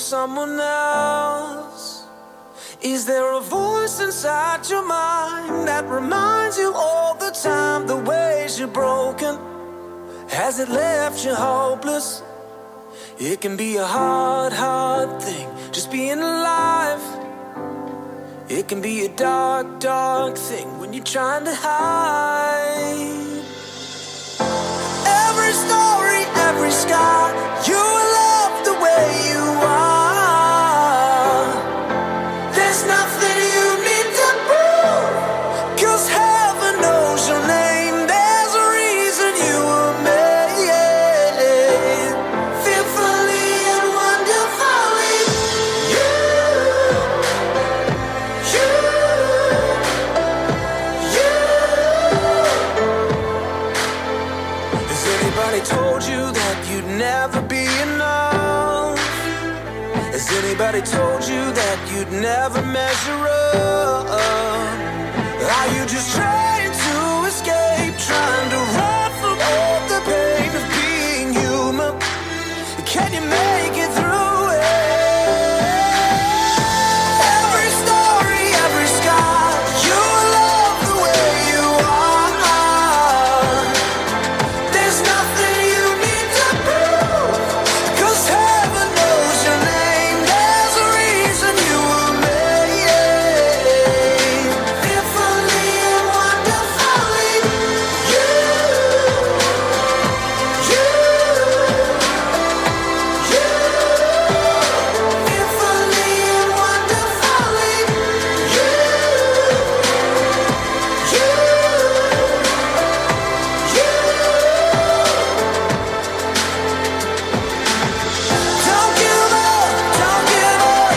someone else? Is there a voice inside your mind that reminds you all the time the ways you're broken? Has it left you hopeless? It can be a hard, hard thing, just being alive. It can be a dark, dark thing when you're trying to hide. Every story, every scar, you love the way you are. There's nothing you need to prove, 'cause heaven knows your name. There's a reason you were made, fearfully and wonderfully. Has anybody told you that you'd never be enough? Has anybody told you that you'd never measure up? Are you just trying to escape, trying to run from all the pain of being human? Can you make it through it? Every story, every scar, you love the way you are. There's nothing you need to prove, 'cause heaven knows your name. There's a reason you were made, fearfully and wonderfully. Fearfully and wonderfully. Don't give up, don't give up.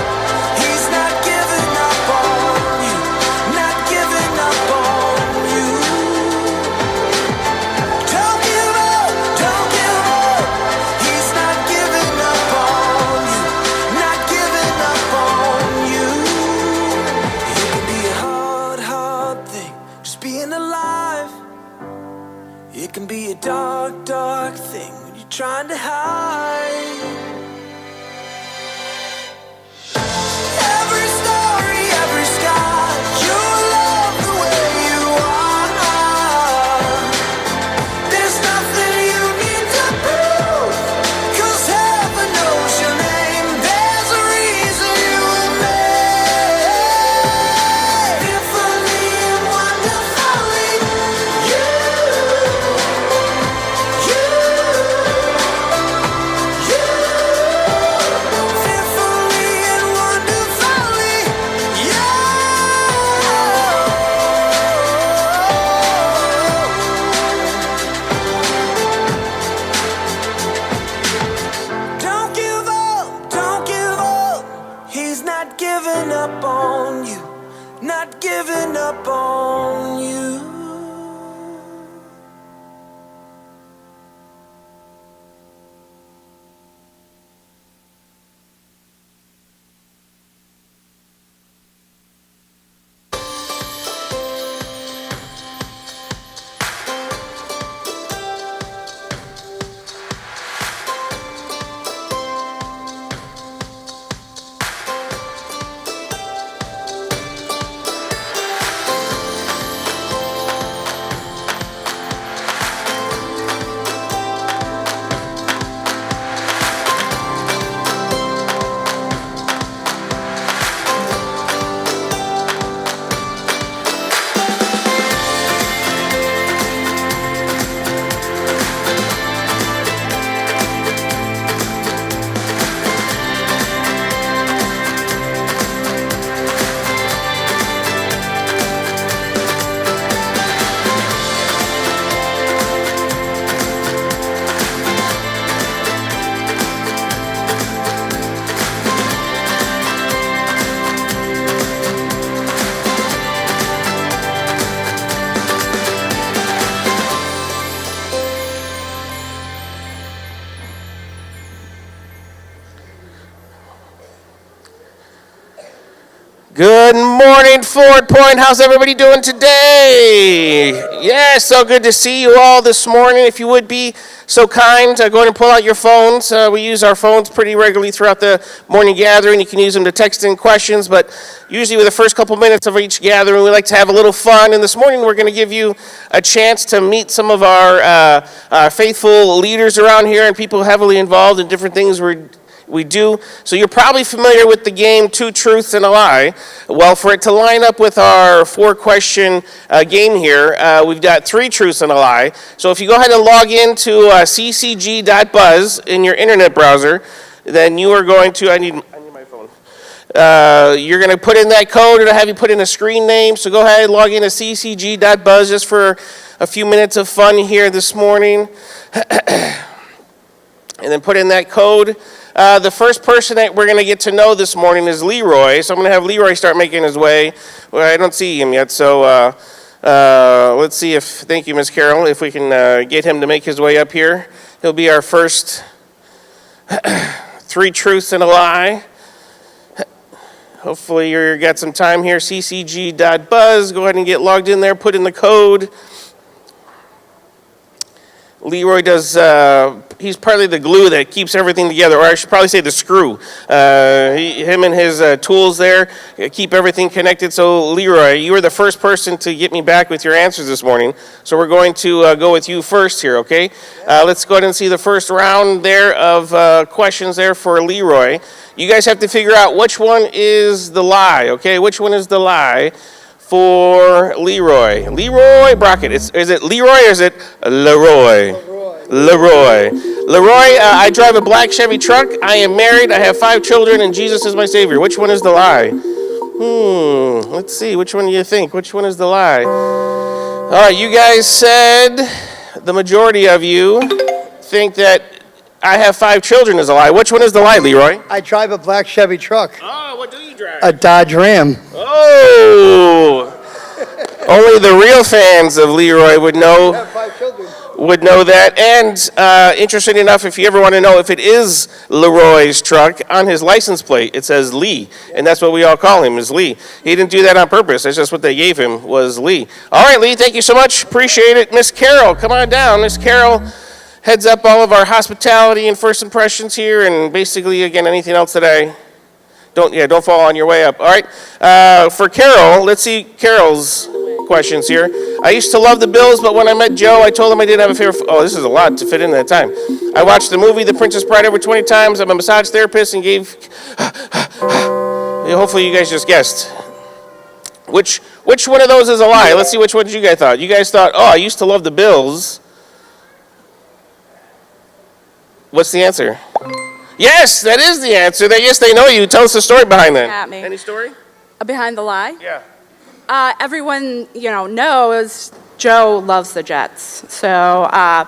He's not giving up on you, not giving up on you. Don't give up, don't give up. He's not giving up on you, not giving up on you. It can be a hard, hard thing, just being alive. It can be a dark, dark thing when you're trying to hide. Every story, every scar, you love the way you are. There's nothing you need to prove, 'cause heaven knows your name. There's a reason you were made, fearfully and wonderfully. Fearfully and wonderfully, Don't give up, don't give up. He's not giving up on you, not giving up on you. Good morning, Fort Point. How's everybody doing today? Yeah, so good to see you all this morning. If you would be so kind, go ahead and pull out your phones. We use our phones pretty regularly throughout the morning gathering. You can use them to text in questions, but usually with the first couple minutes of each gathering, we like to have a little fun. And this morning, we're going to give you a chance to meet some of our faithful leaders around here and people heavily involved in different things we do. So you're probably familiar with the game Two Truths and a Lie. Well, for it to line up with our 4-question game here, we've got 3 truths and a lie. So if you go ahead and log into ccg.buzz in your internet browser, then you are going to, I need my phone. You're going to put in that code. It'll have you put in a screen name. So go ahead and log into ccg.buzz just for a few minutes of fun here this morning. And then put in that code. The first person that we're going to get to know this morning is Leroy. So I'm going to have Leroy start making his way. Well, I don't see him yet, so let's see if, thank you, Ms. Carol, if we can get him to make his way up here. He'll be our first 3 truths and a lie. Hopefully you got some time here. ccg.buzz. Go ahead and get logged in there. Put in the code. Leroy does, he's partly the glue that keeps everything together, or I should probably say the screw. Him and his tools there keep everything connected. So Leroy, you were the first person to get me back with your answers this morning. So we're going to go with you first here, okay? Let's go ahead and see the first round there of questions there for Leroy. You guys have to figure out which one is the lie, okay? Which one is the lie for Leroy? Leroy Brockett. Is it Leroy or is it Leroy? Leroy. Leroy, I drive a black Chevy truck. I am married. I have 5 children, and Jesus is my Savior. Which one is the lie? Let's see. Which one do you think? Which one is the lie? All right, you guys said, the majority of you think that I have 5 children is a lie. Which one is the lie, Leroy? I drive a black Chevy truck. Oh, what do you drive? A Dodge Ram. Oh! Only the real fans of Leroy would know. I have 5 children. Would know that. And interesting enough, if you ever want to know if it is Leroy's truck, on his license plate it says Lee, and that's what we all call him, is Lee. He didn't do that on purpose. That's just what they gave him, was Lee. All right, Lee, thank you so much. Appreciate it. Miss Carol, come on down. Miss Carol heads up all of our hospitality and first impressions here, and basically, again, anything else that I don't fall on your way up. All right, for Carol, let's see Carol's questions here. I used to love the Bills, but when I met Joe, I told him I didn't have a favorite. Oh, this is a lot to fit in that time. I watched the movie The Princess Bride over 20 times. I'm a massage therapist and gave. Hopefully, you guys just guessed. Which one of those is a lie? Let's see which ones you guys thought. You guys thought, oh, I used to love the Bills. What's the answer? Yes, that is the answer. Yes, they know you. Tell us the story behind that. At me. Any story? Behind the lie? Yeah. Everyone, knows Joe loves the Jets. So I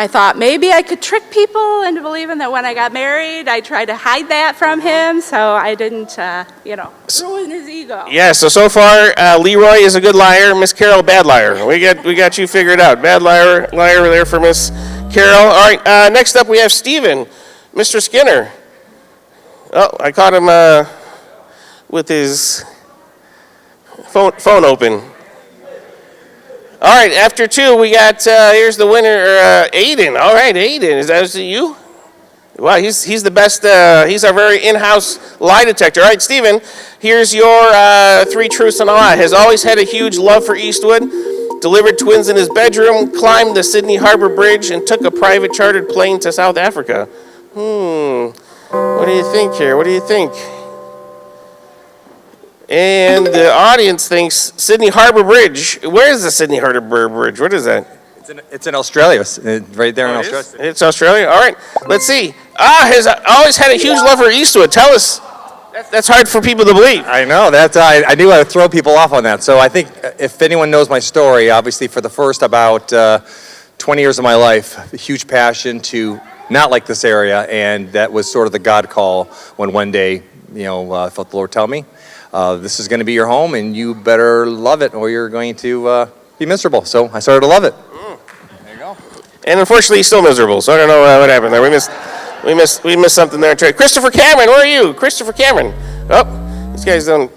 thought maybe I could trick people into believing that when I got married, I tried to hide that from him so I didn't, ruin his ego. Yeah, so far, Leroy is a good liar. Miss Carol, bad liar. We got you figured out. Bad liar there for Miss Carol. All right, next up we have Stephen, Mr. Skinner. Oh, I caught him with his phone open. All right, after 2, we got, here's the winner, Aiden. All right, Aiden, is that you? Wow, he's the best, he's our very in-house lie detector. All right, Stephen, here's your 3 truths and a lie. Has always had a huge love for Eastwood, delivered twins in his bedroom, climbed the Sydney Harbor Bridge, and took a private chartered plane to South Africa. What do you think here? What do you think? And the audience thinks Sydney Harbor Bridge. Where is the Sydney Harbor Bridge? What is that? It's in Australia, right there in Australia. It's Australia? All right, let's see. Has always had a huge love for Eastwood. Tell us. That's hard for people to believe. I know, I knew I would throw people off on that. So I think if anyone knows my story, obviously for the first about 20 years of my life, a huge passion to not like this area, and that was sort of the God call when one day, I felt the Lord tell me, this is going to be your home, and you better love it, or you're going to be miserable. So I started to love it. There you go. And unfortunately, he's still miserable. So I don't know what happened there. We missed something there. Christopher Cameron, where are you? Christopher Cameron. Oh, these guys don't.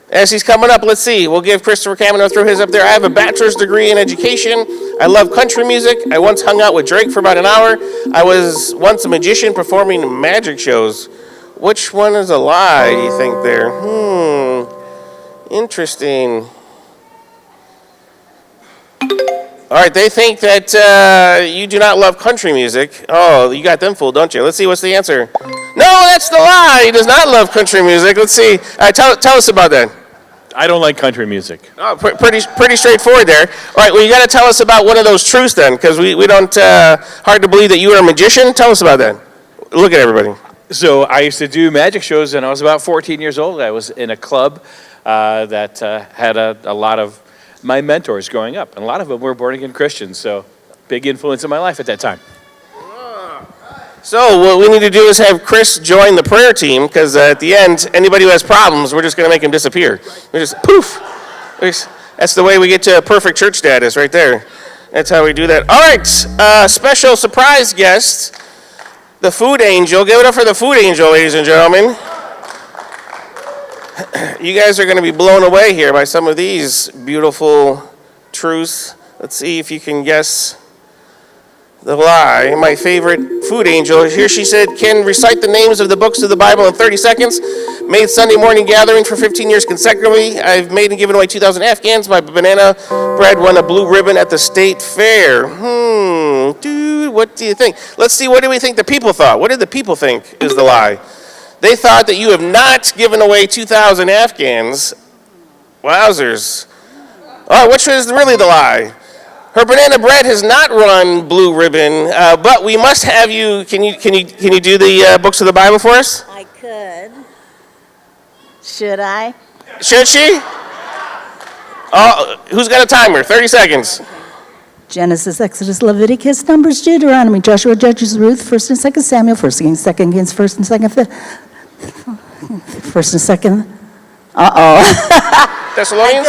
As he's coming up, let's see. We'll give Christopher Kamino throw his up there. I have a bachelor's degree in education. I love country music. I once hung out with Drake for about an hour. I was once a magician performing magic shows. Which one is a lie, do you think there? Interesting. All right, they think that you do not love country music. Oh, you got them fooled, don't you? Let's see, what's the answer? No, that's the lie. He does not love country music. Let's see. All right, tell us about that. I don't like country music. Oh, pretty straightforward there. All right, well, you got to tell us about one of those truths then, because we don't, hard to believe that you are a magician. Tell us about that. Look at everybody. So I used to do magic shows when I was about 14 years old. I was in a club that had a lot of my mentors growing up, and a lot of them were born-again Christians, so big influence in my life at that time. So what we need to do is have Chris join the prayer team, because at the end, anybody who has problems, we're just going to make him disappear. We just, poof. That's the way we get to perfect church status right there. That's how we do that. All right, special surprise guest, the food angel. Give it up for the food angel, ladies and gentlemen. You guys are going to be blown away here by some of these beautiful truths. Let's see if you can guess the lie. My favorite food angel. Here she said, can recite the names of the books of the Bible in 30 seconds. Made Sunday morning gatherings for 15 years consecutively. I've made and given away 2,000 Afghans. My banana bread won a blue ribbon at the state fair. Dude, what do you think? Let's see, what do we think the people thought? What did the people think is the lie? They thought that you have not given away 2,000 Afghans. Wowzers. All right, which is really the lie? Her banana bread has not run blue ribbon, but we must have you. Can you do the books of the Bible for us? I could. Should I? Should she? Who's got a timer? 30 seconds. Genesis, Exodus, Leviticus, Numbers, Deuteronomy, Joshua, Judges, Ruth, 1st and 2nd Samuel, 1st Kings, 2nd Kings, 1st and 2nd, 1st and 2nd. Thessalonians?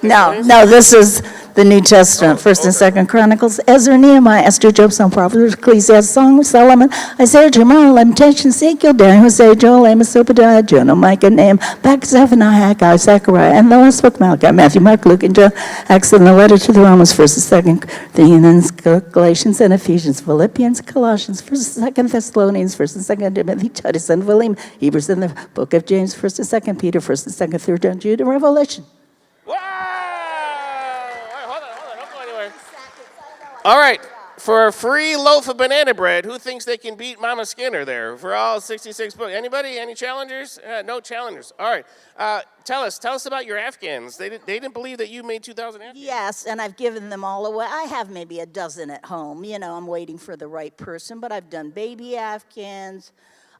No, this is the New Testament, 1st and 2nd Chronicles, Ezra, Nehemiah, Esther, Job, Psalm, Proverbs, Ecclesiastes, Song of Solomon, Isaiah, Jeremiah, Lamentation, Ezekiel, Daniel, Hosea, Joel, Amos, Obadiah, Jonah, Micah, Nahum, back Zephaniah, Haggai, Zechariah, and the last book, Malachi, Matthew, Mark, Luke, and John, Acts, and the letter to the Romans, 1st and 2nd Corinthians, Galatians, and Ephesians, Philippians, Colossians, 1st and 2nd Thessalonians, 1st and 2nd Timothy, Titus, and Philemon, Hebrews, and the book of James, 1st and 2nd Peter, 1st and 2nd, 3rd John, Jude, and Revelation. Wow! Hold on, don't go anywhere. All right, for a free loaf of banana bread, who thinks they can beat Mama Skinner there for all 66 books? Anybody? Any challengers? No challengers. All right, tell us about your Afghans. They didn't believe that you made 2,000 Afghans. Yes, and I've given them all away. I have maybe a dozen at home. I'm waiting for the right person, but I've done baby Afghans,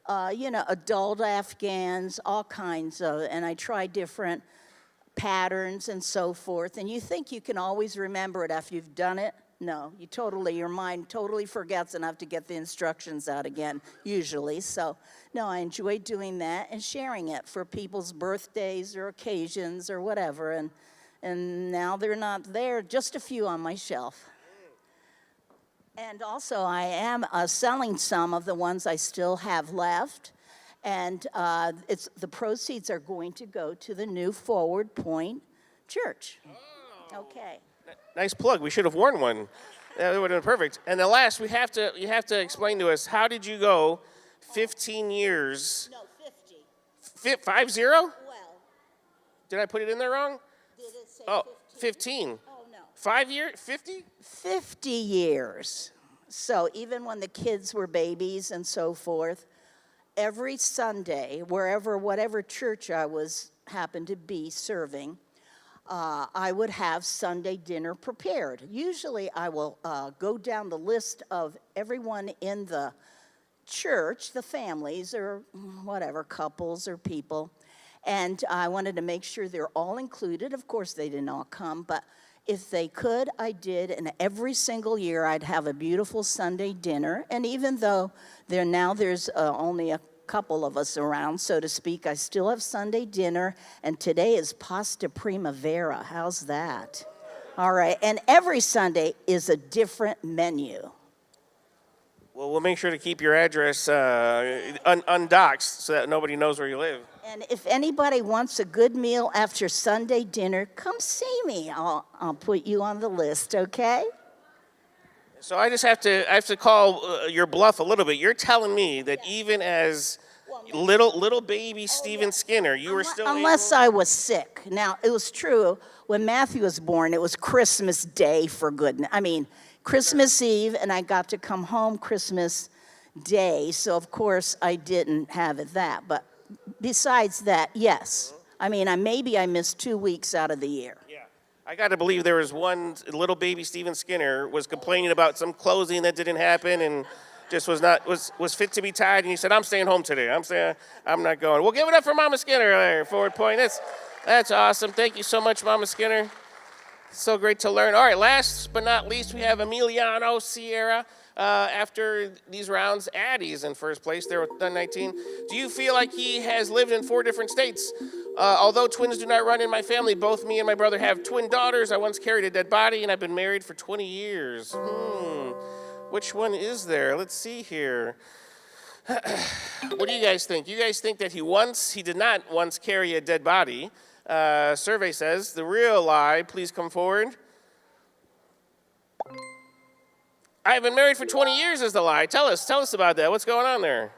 adult Afghans, all kinds of, and I try different patterns and so forth. And you think you can always remember it after you've done it? No, your mind totally forgets and have to get the instructions out again, usually. So, no, I enjoy doing that and sharing it for people's birthdays or occasions or whatever. And now they're not there, just a few on my shelf. And also, I am selling some of the ones I still have left. And the proceeds are going to go to the new Forward Point Church. Oh. Okay. Nice plug. We should have worn one. That would have been perfect. And the last, you have to explain to us, how did you go 15 years? No, 50. 50? Well. Did I put it in there wrong? Did it say 15. Oh, no. 5 years? 50? 50 years. So even when the kids were babies and so forth, every Sunday, whatever church I happened to be serving, I would have Sunday dinner prepared. Usually I will go down the list of everyone in the church, the families or whatever, couples or people, and I wanted to make sure they're all included. Of course, they didn't all come, but if they could, I did, and every single year I'd have a beautiful Sunday dinner, and even though there's only a couple of us around, so to speak, I still have Sunday dinner, and today is pasta primavera. How's that? All right, and every Sunday is a different menu. Well, we'll make sure to keep your address undoxed so that nobody knows where you live. And if anybody wants a good meal after Sunday dinner, come see me. I'll put you on the list, okay? So I have to call your bluff a little bit. You're telling me that even as little baby Steven Skinner, you were still Unless I was sick. Now, it was true, when Matthew was born, it was Christmas Day, for goodness. I mean, Christmas Eve, and I got to come home Christmas Day, so of course I didn't have it that. But besides that, yes. I mean, maybe I missed 2 weeks out of the year. Yeah. I got to believe there was one little baby Steven Skinner was complaining about some closing that didn't happen and just was fit to be tied, and he said, "I'm staying home today. I'm not going." We'll give it up for Mama Skinner there, Forward Point. That's awesome. Thank you so much, Mama Skinner. So great to learn. All right, last but not least, we have Emiliano Sierra. After these rounds, Addie's in first place there with 19. Do you feel like he has lived in 4 different states? Although twins do not run in my family, both me and my brother have twin daughters. I once carried a dead body, and I've been married for 20 years. Which one is there? Let's see here. What do you guys think? You guys think that he did not once carry a dead body? Survey says, the real lie, please come forward. I've been married for 20 years is the lie. Tell us about that. What's going on there?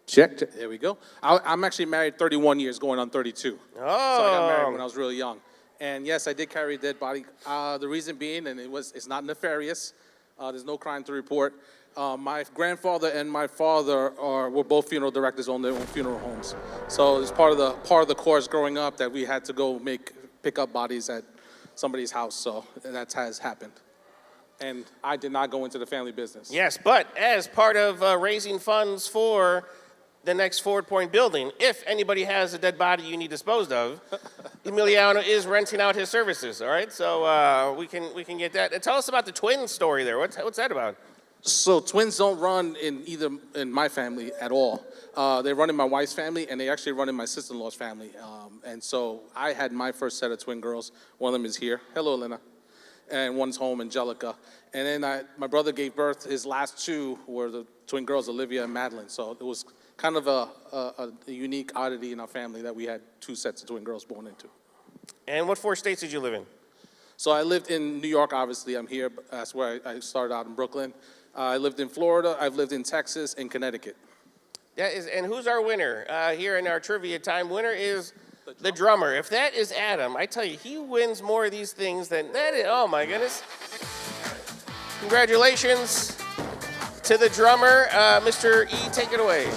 Check. There we go. I'm actually married 31 years, going on 32. Oh. So I got married when I was really young. And yes, I did carry a dead body. The reason being, and it's not nefarious. There's no crime to report. My grandfather and my father were both funeral directors on their own funeral homes. So it's part of the course growing up that we had to go pick up bodies at somebody's house. So that has happened. And I did not go into the family business. Yes, but as part of raising funds for the next Forward Point building, if anybody has a dead body you need disposed of, Emiliano is renting out his services, all right? So we can get that. And tell us about the twin story there. What's that about? So twins don't run in my family at all. They run in my wife's family, and they actually run in my sister-in-law's family. And so I had my first set of twin girls. One of them is here. Hello, Elena. And one's home, Angelica. And then my brother gave birth. His last 2 were the twin girls, Olivia and Madeline. So it was kind of a unique oddity in our family that we had 2 sets of twin girls born into. And what 4 states did you live in? So I lived in New York, obviously. I'm here. That's where I started out in Brooklyn. I lived in Florida. I've lived in Texas and Connecticut. And who's our winner here in our trivia time? Winner is the drummer. If that is Adam, I tell you, he wins more of these things than that is. Oh, my goodness. Congratulations to the drummer. Mr. E, take it away.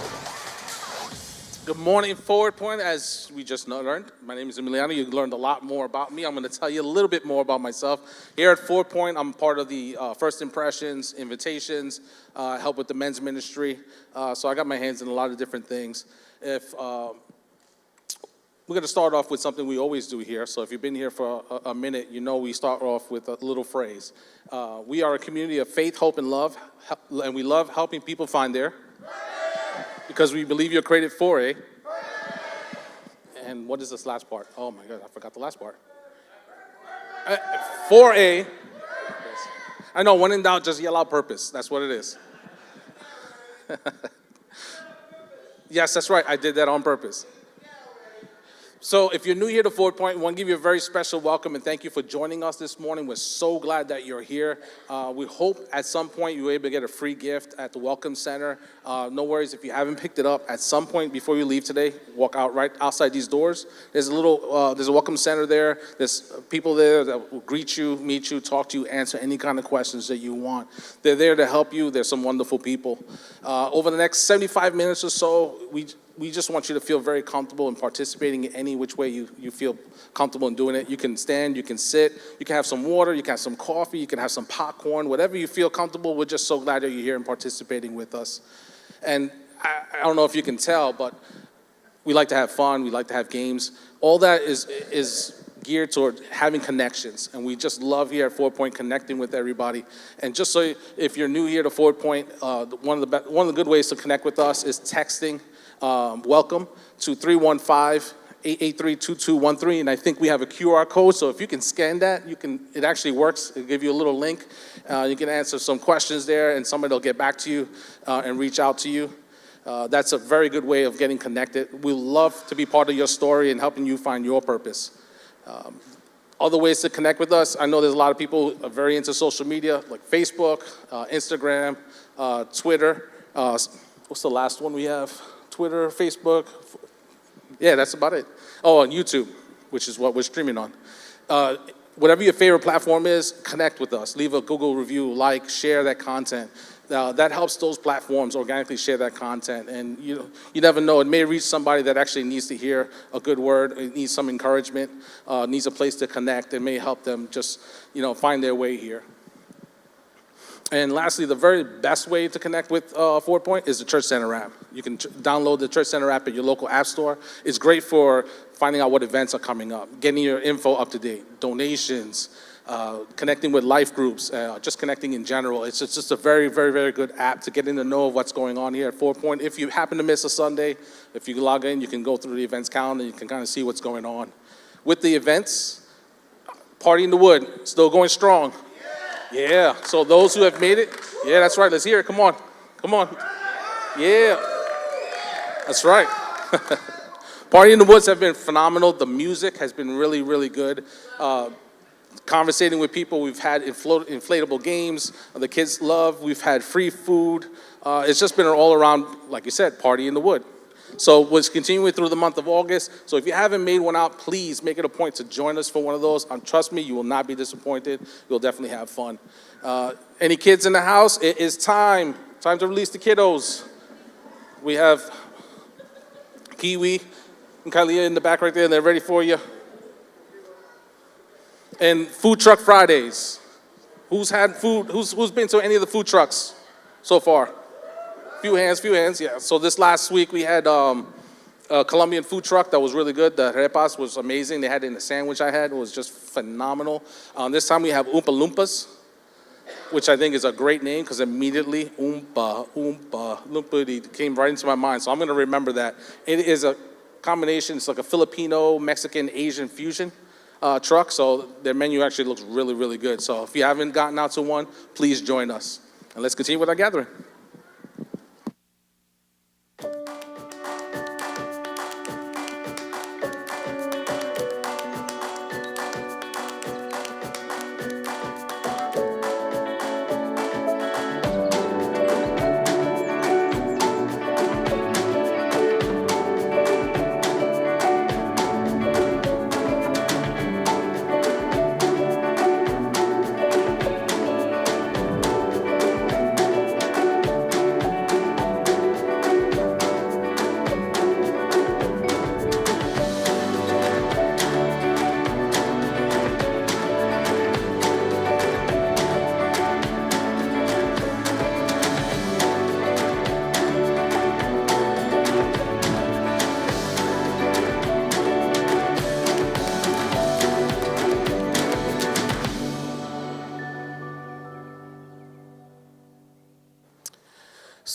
Good morning, Forward Point. As we just learned, my name is Emiliano. You learned a lot more about me. I'm going to tell you a little bit more about myself. Here at Forward Point, I'm part of the First Impressions, Invitations, help with the men's ministry. So I got my hands in a lot of different things. We're going to start off with something we always do here. So if you've been here for a minute, you know we start off with a little phrase. We are a community of faith, hope, and love, and we love helping people find their... Because we believe you're created for a... And what is this last part? Oh my God, I forgot the last part. For a... I know, when in doubt, just yell out purpose. That's what it is. Yes, that's right. I did that on purpose. So if you're new here to Forward Point, we want to give you a very special welcome and thank you for joining us this morning. We're so glad that you're here. We hope at some point you were able to get a free gift at the Welcome Center. No worries if you haven't picked it up. At some point before you leave today, walk out right outside these doors. There's a Welcome Center there. There's people there that will greet you, meet you, talk to you, answer any kind of questions that you want. They're there to help you. There's some wonderful people. Over the next 75 minutes or so, we just want you to feel very comfortable in participating in any which way you feel comfortable in doing it. You can stand, you can sit, you can have some water, you can have some coffee, you can have some popcorn, whatever you feel comfortable. We're just so glad that you're here and participating with us. And I don't know if you can tell, but we like to have fun, we like to have games. All that is geared toward having connections, and we just love here at Forward Point connecting with everybody. And just so if you're new here to Forward Point, one of the good ways to connect with us is texting welcome to 315 883-2213, and I think we have a QR code, so if you can scan that, it actually works. It'll give you a little link. You can answer some questions there, and somebody will get back to you and reach out to you. That's a very good way of getting connected. We love to be part of your story and helping you find your purpose. Other ways to connect with us, I know there's a lot of people who are very into social media, like Facebook, Instagram, Twitter. What's the last one we have? Twitter, Facebook. Yeah, that's about it. Oh, and YouTube, which is what we're streaming on. Whatever your favorite platform is, connect with us. Leave a Google review, like, share that content. That helps those platforms organically share that content. And you never know, it may reach somebody that actually needs to hear a good word, it needs some encouragement, needs a place to connect. It may help them just, find their way here. And lastly, the very best way to connect with Ford Point is the Church Center app. You can download the Church Center app at your local app store. It's great for finding out what events are coming up, getting your info up to date, donations, connecting with life groups, just connecting in general. It's just a very, very, very good app to get in the know of what's going on here at Ford Point. If you happen to miss a Sunday, if you log in, you can go through the events calendar, you can kind of see what's going on. With the events, Party in the Wood, still going strong. Yeah, so those who have made it, yeah, that's right, let's hear it, come on. Yeah, that's right. Party in the Woods have been phenomenal. The music has been really, really good. Conversating with people, we've had inflatable games, the kids love, we've had free food. It's just been an all around, like you said, Party in the Wood. So we're continuing through the month of August. So if you haven't made one out, please make it a point to join us for one of those. Trust me, you will not be disappointed. You'll definitely have fun. Any kids in the house? It is time to release the kiddos. We have Kiwi and Kylie in the back right there, and they're ready for you. And Food Truck Fridays. Who's had food? Who's been to any of the food trucks so far? Few hands, yeah. So this last week we had a Colombian food truck that was really good. The arepas was amazing. They had it in the sandwich I had. It was just phenomenal. This time we have Oompa Loompas, which I think is a great name because immediately Oompa Loompa came right into my mind. So I'm going to remember that. It is a combination. It's like a Filipino, Mexican, Asian fusion truck. So their menu actually looks really, really good. So if you haven't gotten out to one, please join us. And let's continue with our gathering.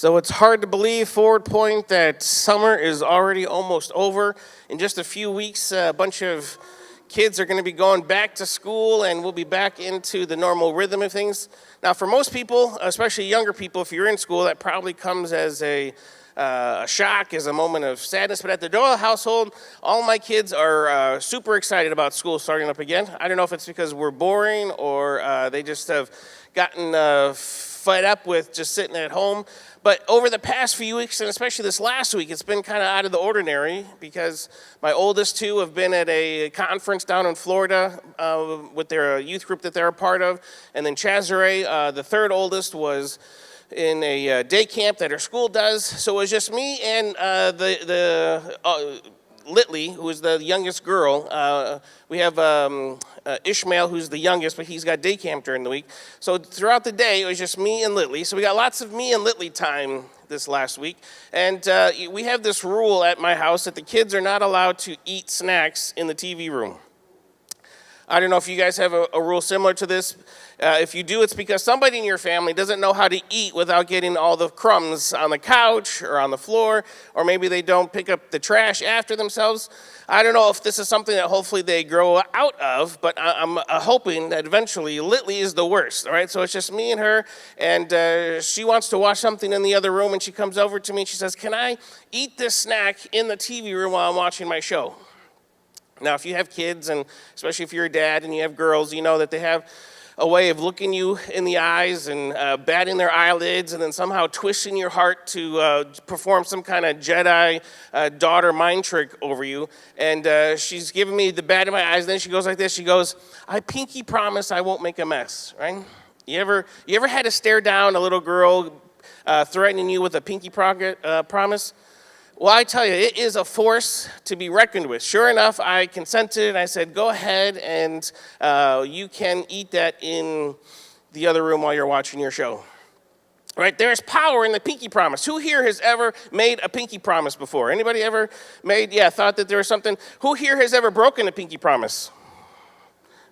So it's hard to believe, Ford Point, that summer is already almost over. In just a few weeks, a bunch of kids are going to be going back to school, and we'll be back into the normal rhythm of things. Now, for most people, especially younger people, if you're in school, that probably comes as a shock, as a moment of sadness. But at the Doyle household, all my kids are super excited about school starting up again. I don't know if it's because we're boring or they just have gotten fed up with just sitting at home. But over the past few weeks, and especially this last week, it's been kind of out of the ordinary because my oldest two have been at a conference down in Florida with their youth group that they're a part of. And then Chazare, the third oldest, was in a day camp that her school does. So it was just me and Litley, who is the youngest girl. We have Ishmael, who's the youngest, but he's got day camp during the week. So throughout the day, it was just me and Litley. So we got lots of me and Litley time this last week. And we have this rule at my house that the kids are not allowed to eat snacks in the TV room. I don't know if you guys have a rule similar to this. If you do, it's because somebody in your family doesn't know how to eat without getting all the crumbs on the couch or on the floor, or maybe they don't pick up the trash after themselves. I don't know if this is something that hopefully they grow out of, but I'm hoping that eventually Litly is the worst, all right? So it's just me and her, and she wants to watch something in the other room, and she comes over to me and she says, "Can I eat this snack in the TV room while I'm watching my show?" Now, if you have kids, and especially if you're a dad and you have girls, you know that they have a way of looking you in the eyes and batting their eyelids and then somehow twisting your heart to perform some kind of Jedi daughter mind trick over you. And she's giving me the bat in my eyes, and then she goes like this. She goes, "I pinky promise I won't make a mess," right? You ever had to stare down a little girl threatening you with a pinky promise? Well, I tell you, it is a force to be reckoned with. Sure enough, I consented, and I said, "Go ahead, and you can eat that in the other room while you're watching your show." Right? There's power in the pinky promise. Who here has ever made a pinky promise before? Anybody ever thought that there was something? Who here has ever broken a pinky promise?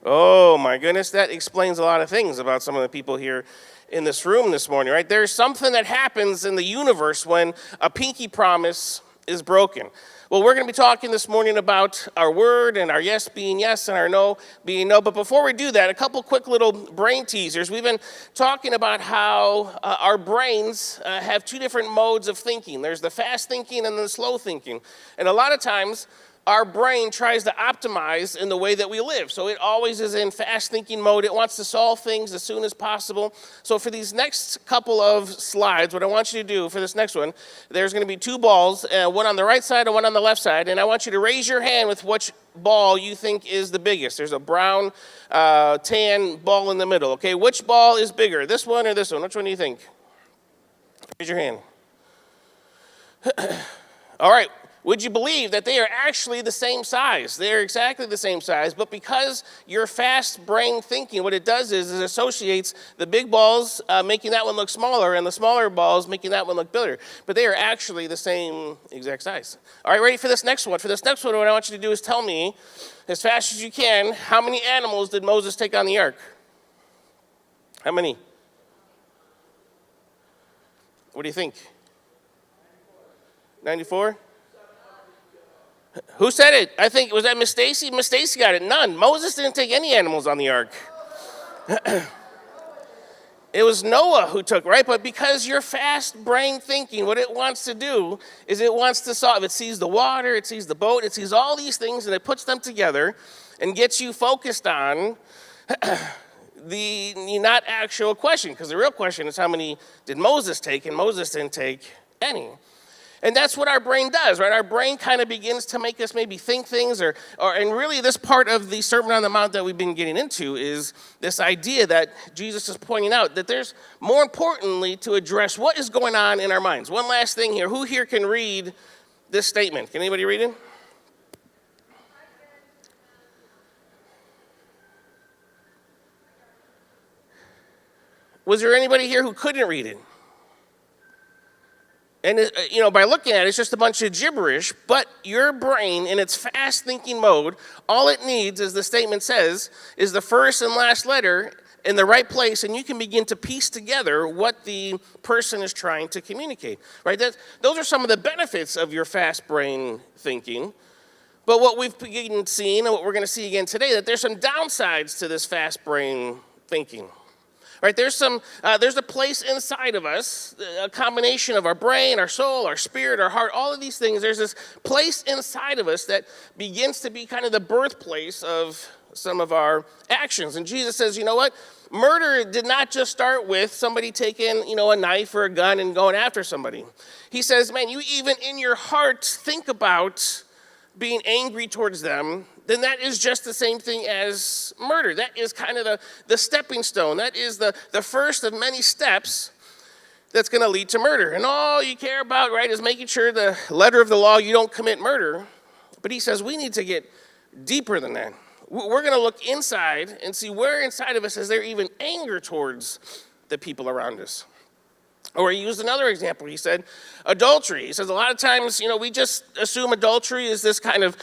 Oh, my goodness, that explains a lot of things about some of the people here in this room this morning, right? There's something that happens in the universe when a pinky promise is broken. Well, we're going to be talking this morning about our word and our yes being yes and our no being no. But before we do that, a couple quick little brain teasers. We've been talking about how our brains have two different modes of thinking. There's the fast thinking and the slow thinking. And a lot of times, our brain tries to optimize in the way that we live. So it always is in fast thinking mode. It wants to solve things as soon as possible. So for these next couple of slides, what I want you to do for this next one, there's going to be two balls, one on the right side and one on the left side. And I want you to raise your hand with which ball you think is the biggest. There's a brown, tan ball in the middle. Okay, which ball is bigger, this one or this one? Which one do you think? Raise your hand. All right. Would you believe that they are actually the same size? They're exactly the same size, but because your fast brain thinking, what it does is it associates the big balls making that one look smaller and the smaller balls making that one look bigger. But they are actually the same exact size. All right, ready for this next one? For this next one, what I want you to do is tell me, as fast as you can, how many animals did Moses take on the ark? How many? What do you think? 94? Who said it? I think, was that Miss Stacy? Miss Stacy got it. None. Moses didn't take any animals on the ark. It was Noah who took, right? But because your fast brain thinking, what it wants to do is it wants to solve. It sees the water, it sees the boat, it sees all these things, and it puts them together and gets you focused on the not actual question. Because the real question is, how many did Moses take? And Moses didn't take any. And that's what our brain does, right? Our brain kind of begins to make us maybe think things, and really this part of the Sermon on the Mount that we've been getting into is this idea that Jesus is pointing out that there's more importantly to address what is going on in our minds. One last thing here. Who here can read this statement? Can anybody read it? Was there anybody here who couldn't read it? And, by looking at it, it's just a bunch of gibberish, but your brain, in its fast-thinking mode, all it needs, as the statement says, is the first and last letter in the right place, and you can begin to piece together what the person is trying to communicate, right? Those are some of the benefits of your fast brain thinking. But what we've been seeing, and what we're going to see again today, that there's some downsides to this fast brain thinking. Right, there's a place inside of us, a combination of our brain, our soul, our spirit, our heart, all of these things. There's this place inside of us that begins to be kind of the birthplace of some of our actions. And Jesus says, you know what? Murder did not just start with somebody taking, a knife or a gun and going after somebody. He says, man, you even in your heart think about being angry towards them, then that is just the same thing as murder. That is kind of the stepping stone. That is the first of many steps that's going to lead to murder. And all you care about, right, is making sure the letter of the law, you don't commit murder. But he says we need to get deeper than that. We're going to look inside and see where inside of us is there even anger towards the people around us. Or he used another example. He said adultery. He says a lot of times, we just assume adultery is this kind of,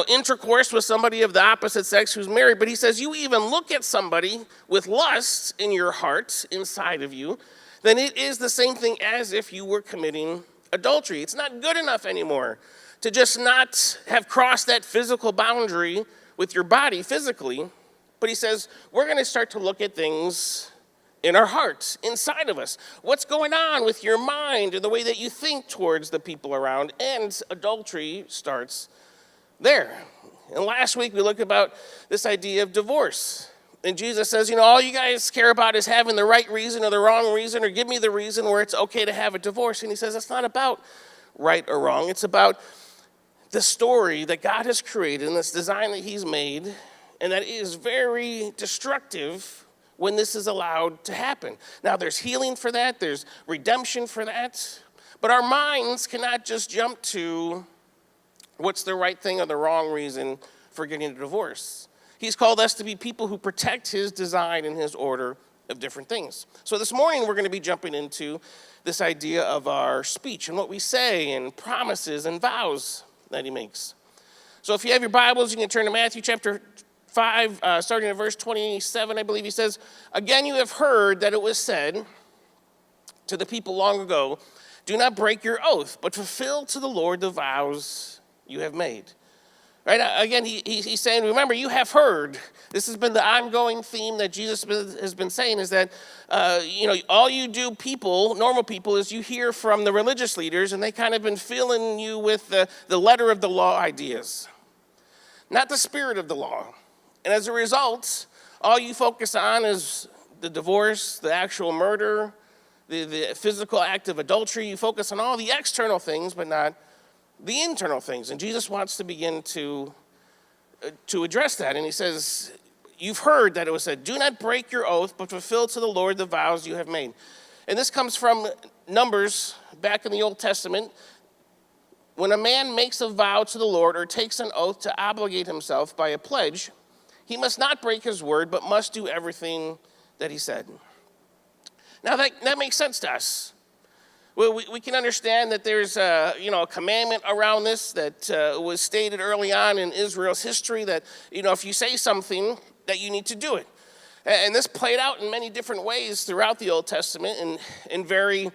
intercourse with somebody of the opposite sex who's married. But he says you even look at somebody with lust in your heart, inside of you, then it is the same thing as if you were committing adultery. It's not good enough anymore to just not have crossed that physical boundary with your body physically. But he says we're going to start to look at things in our hearts, inside of us. What's going on with your mind or the way that you think towards the people around? And adultery starts there. And last week we looked about this idea of divorce. And Jesus says, all you guys care about is having the right reason or the wrong reason, or give me the reason where it's okay to have a divorce. And he says, it's not about right or wrong. It's about the story that God has created and this design that he's made, and that is very destructive when this is allowed to happen. Now, there's healing for that. There's redemption for that. But our minds cannot just jump to what's the right thing or the wrong reason for getting a divorce. He's called us to be people who protect his design and his order of different things. So this morning, we're going to be jumping into this idea of our speech and what we say and promises and vows that he makes. So if you have your Bibles, you can turn to Matthew chapter 5, starting at verse 27, I believe he says, again, you have heard that it was said to the people long ago, do not break your oath, but fulfill to the Lord the vows you have made. Right? Again, he's saying, remember, you have heard. This has been the ongoing theme that Jesus has been saying is that, all you do people, normal people, is you hear from the religious leaders, and they kind of been filling you with the letter of the law ideas, not the spirit of the law. And as a result, all you focus on is the divorce, the actual murder, the physical act of adultery. You focus on all the external things, but not the internal things. And Jesus wants to begin to address that. And he says, you've heard that it was said, do not break your oath, but fulfill to the Lord the vows you have made. And this comes from Numbers back in the Old Testament. When a man makes a vow to the Lord or takes an oath to obligate himself by a pledge, he must not break his word, but must do everything that he said. Now that makes sense to us. We can understand that there's a commandment around this that was stated early on in Israel's history that, if you say something, that you need to do it. And this played out in many different ways throughout the Old Testament and in very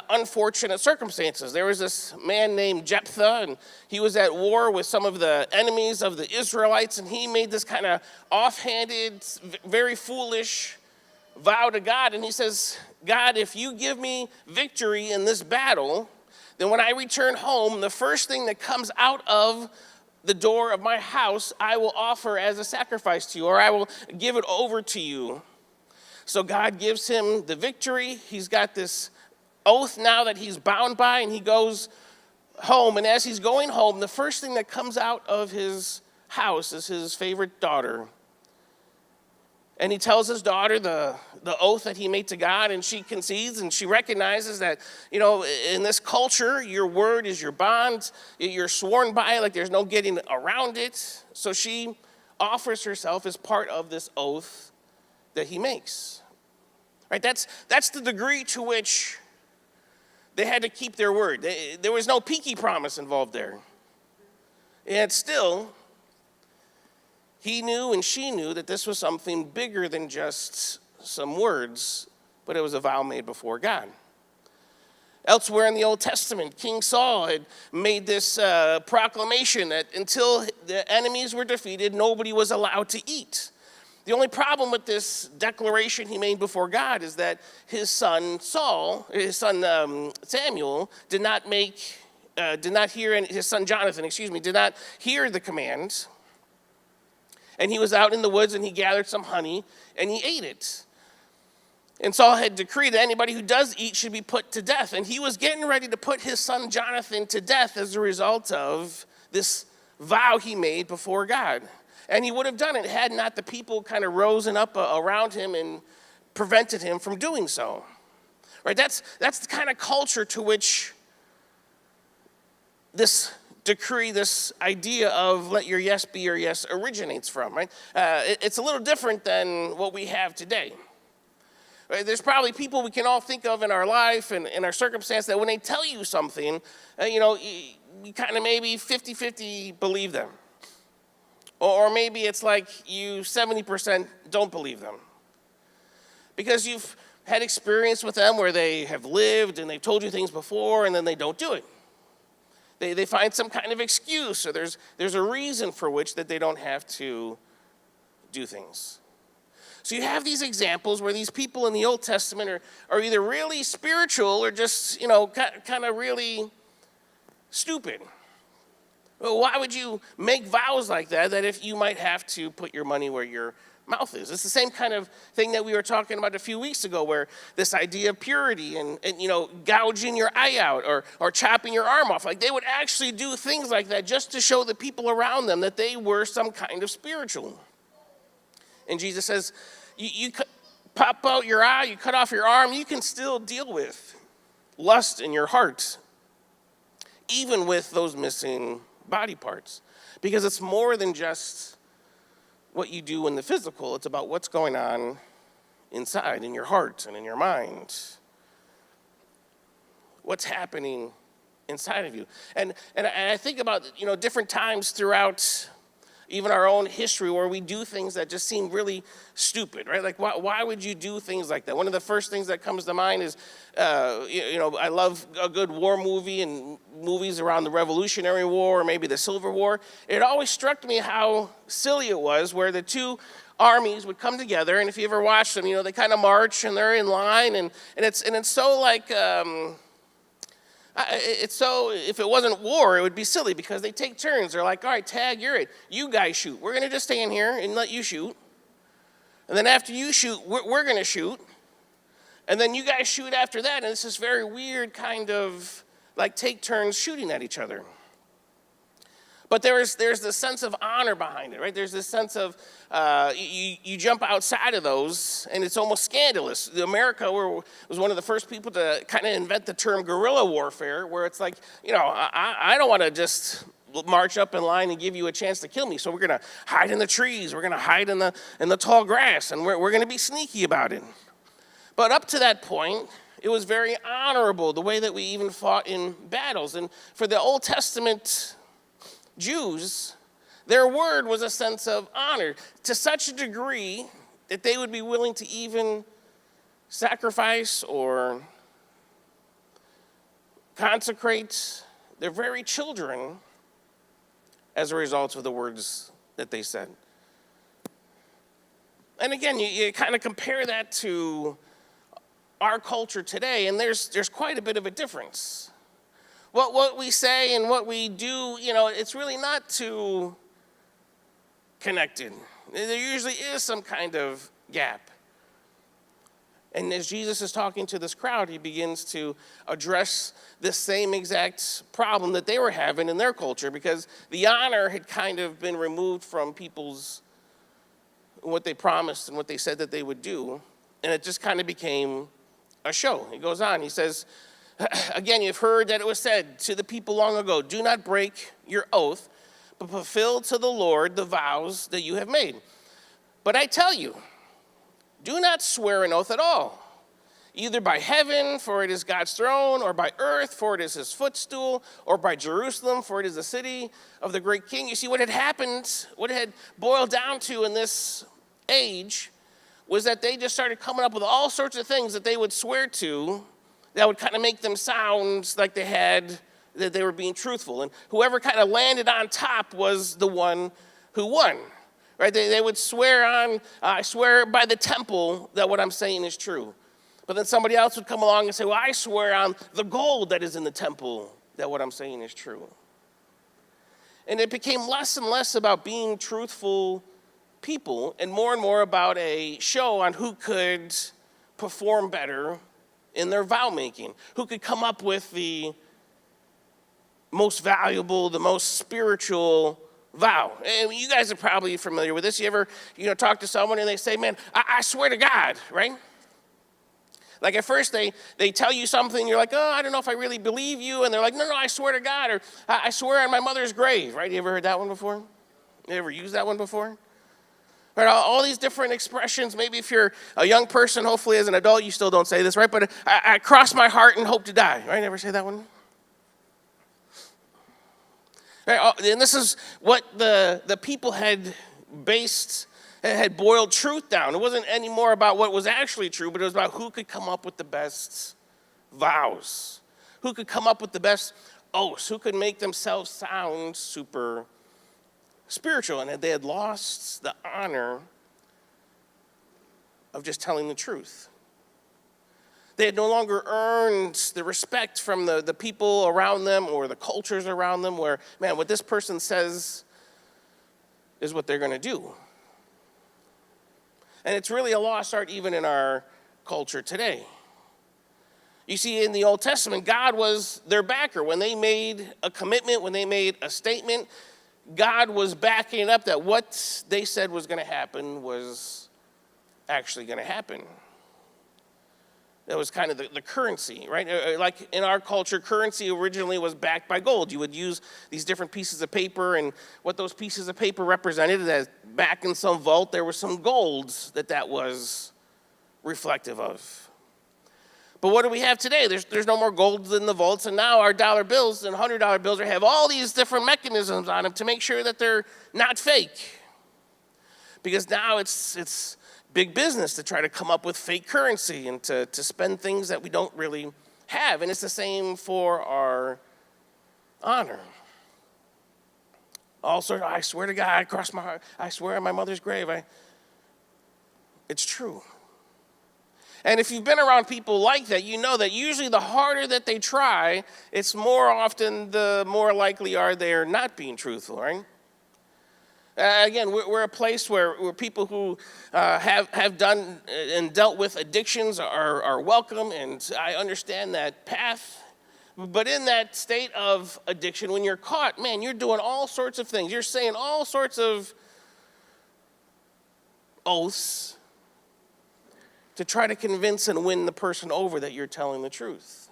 unfortunate circumstances. There was this man named Jephthah, and he was at war with some of the enemies of the Israelites, and he made this kind of offhanded, very foolish vow to God. And he says, God, if you give me victory in this battle, then when I return home, the first thing that comes out of the door of my house, I will offer as a sacrifice to you, or I will give it over to you. So God gives him the victory. He's got this oath now that he's bound by, and he goes home. And as he's going home, the first thing that comes out of his house is his favorite daughter. And he tells his daughter the oath that he made to God, and she concedes, and she recognizes that, in this culture, your word is your bond. You're sworn by it, like there's no getting around it. So she offers herself as part of this oath that he makes. Right? That's the degree to which they had to keep their word. There was no pinky promise involved there. And still, he knew and she knew that this was something bigger than just some words, but it was a vow made before God. Elsewhere in the Old Testament, King Saul had made this proclamation that until the enemies were defeated, nobody was allowed to eat. The only problem with this declaration he made before God is that his son Samuel did not hear, and his son Jonathan, did not hear the command. And he was out in the woods and he gathered some honey and he ate it. And Saul had decreed that anybody who does eat should be put to death. And he was getting ready to put his son Jonathan to death as a result of this vow he made before God. And he would have done it had not the people kind of risen up around him and prevented him from doing so. Right? That's the kind of culture to which this decree, this idea of let your yes be your yes originates from, right? It's a little different than what we have today. Right? There's probably people we can all think of in our life and in our circumstance that when they tell you something, you kind of maybe 50-50 believe them. Or maybe it's like you 70% don't believe them. Because you've had experience with them where they have lived and they've told you things before and then they don't do it. They find some kind of excuse, or there's a reason for which that they don't have to do things. So you have these examples where these people in the Old Testament are either really spiritual or just, kind of really stupid. Well, why would you make vows like that if you might have to put your money where your mouth is? It's the same kind of thing that we were talking about a few weeks ago, where this idea of purity and gouging your eye out or chopping your arm off. Like, they would actually do things like that just to show the people around them that they were some kind of spiritual. And Jesus says, you pop out your eye, you cut off your arm, you can still deal with lust in your heart, even with those missing body parts. Because it's more than just what you do in the physical. It's about what's going on inside, in your heart and in your mind. What's happening inside of you. And I think about, different times throughout even our own history where we do things that just seem really stupid, right? Like, why would you do things like that? One of the first things that comes to mind is, I love a good war movie and movies around the Revolutionary War or maybe the Civil War. It always struck me how silly it was where the two armies would come together, and if you ever watch them, they kind of march and they're in line, and it's so like, it's so, if it wasn't war, it would be silly because they take turns. They're like, all right, Tag, you're it. You guys shoot. We're going to just stand here and let you shoot. And then after you shoot, we're going to shoot. And then you guys shoot after that. And it's this very weird kind of, like, take turns shooting at each other. But there's this sense of honor behind it, right? There's this sense of you jump outside of those, and it's almost scandalous. America was one of the first people to kind of invent the term guerrilla warfare, where it's like, I don't want to just march up in line and give you a chance to kill me. So we're going to hide in the trees. We're going to hide in the tall grass, and we're going to be sneaky about it. But up to that point, it was very honorable, the way that we even fought in battles. And for the Old Testament Jews, their word was a sense of honor to such a degree that they would be willing to even sacrifice or consecrate their very children as a result of the words that they said. And again, you kind of compare that to our culture today, and there's quite a bit of a difference. What we say and what we do, it's really not too connected. There usually is some kind of gap. And as Jesus is talking to this crowd, he begins to address this same exact problem that they were having in their culture, because the honor had kind of been removed from people's, what they promised and what they said that they would do, and it just kind of became a show. He goes on, he says, again, you've heard that it was said to the people long ago, do not break your oath, but fulfill to the Lord the vows that you have made. But I tell you, do not swear an oath at all, either by heaven, for it is God's throne, or by earth, for it is his footstool, or by Jerusalem, for it is the city of the great king. You see, what had happened, what it had boiled down to in this age, was that they just started coming up with all sorts of things that they would swear to that would kind of make them sound like that they were being truthful. And whoever kind of landed on top was the one who won, right? They would swear on, I swear by the temple that what I'm saying is true. But then somebody else would come along and say, well, I swear on the gold that is in the temple that what I'm saying is true. And it became less and less about being truthful people and more about a show on who could perform better in their vow making, who could come up with the most valuable, the most spiritual vow. And you guys are probably familiar with this. You ever, talk to someone and they say, man, I swear to God, right? Like at first they tell you something, you're like, oh, I don't know if I really believe you. And they're like, no, I swear to God, or I swear on my mother's grave, right? You ever heard that one before? You ever used that one before? Right, all these different expressions. Maybe if you're a young person, hopefully as an adult, you still don't say this, right? But I cross my heart and hope to die, right? Never say that one? Right, and this is what the people had boiled truth down. It wasn't anymore about what was actually true, but it was about who could come up with the best vows, who could come up with the best oaths, who could make themselves sound super spiritual, and they had lost the honor of just telling the truth. They had no longer earned the respect from the people around them or the cultures around them where, man, what this person says is what they're going to do. And it's really a lost art even in our culture today. You see, in the Old Testament, God was their backer. When they made a commitment, when they made a statement, God was backing it up that what they said was going to happen was actually going to happen. That was kind of the currency, right? Like in our culture, currency originally was backed by gold. You would use these different pieces of paper, and what those pieces of paper represented is that back in some vault, there was some gold that was reflective of. But what do we have today? There's no more gold in the vaults, and now our dollar bills and $100 bills have all these different mechanisms on them to make sure that they're not fake. Because now it's big business to try to come up with fake currency and to spend things that we don't really have. And it's the same for our honor. Also, I swear to God, I cross my heart. I swear on my mother's grave. It's true. And if you've been around people like that, you know that usually the harder that they try, it's more often the more likely are they're not being truthful, right? Again, we're a place where people who have done and dealt with addictions are welcome, and I understand that path. But in that state of addiction, when you're caught, man, you're doing all sorts of things. You're saying all sorts of oaths to try to convince and win the person over that you're telling the truth.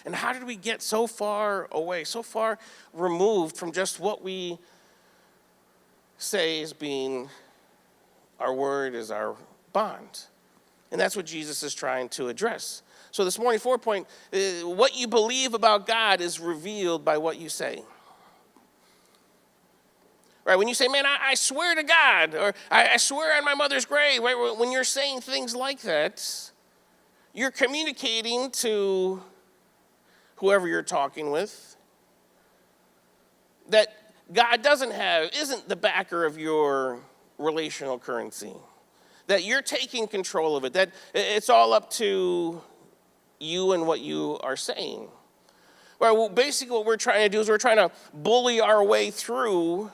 And how did we get so far away, so far removed from just what we say as being our word is our bond? And that's what Jesus is trying to address. So this morning, 4 point, what you believe about God is revealed by what you say. Right, when you say, man, I swear to God, or I swear on my mother's grave, right, when you're saying things like that, you're communicating to whoever you're talking with that God isn't the backer of your relational currency, that you're taking control of it, that it's all up to you and what you are saying. Right, well, basically what we're trying to do is we're trying to bully our way through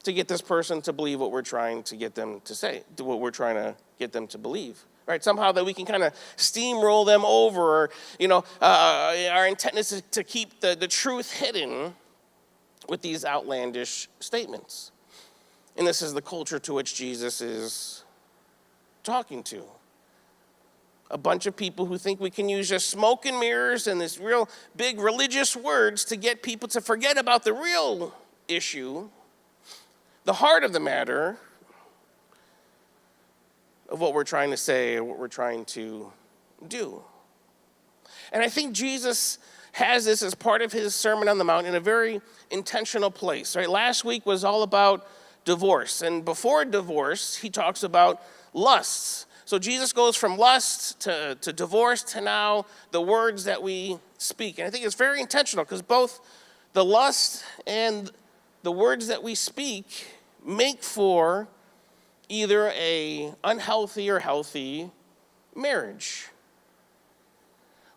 to get this person to believe what we're trying to get them to say, what we're trying to get them to believe, right? Somehow that we can kind of steamroll them over, or, our intent is to keep the truth hidden with these outlandish statements. And this is the culture to which Jesus is talking to. A bunch of people who think we can use just smoke and mirrors and this real big religious words to get people to forget about the real issue, the heart of the matter of what we're trying to say or what we're trying to do. And I think Jesus has this as part of his Sermon on the Mount in a very intentional place, right? Last week was all about divorce. And before divorce, he talks about lusts. So Jesus goes from lust to divorce to now the words that we speak. And I think it's very intentional because both the lust and the words that we speak make for either a unhealthy or healthy marriage.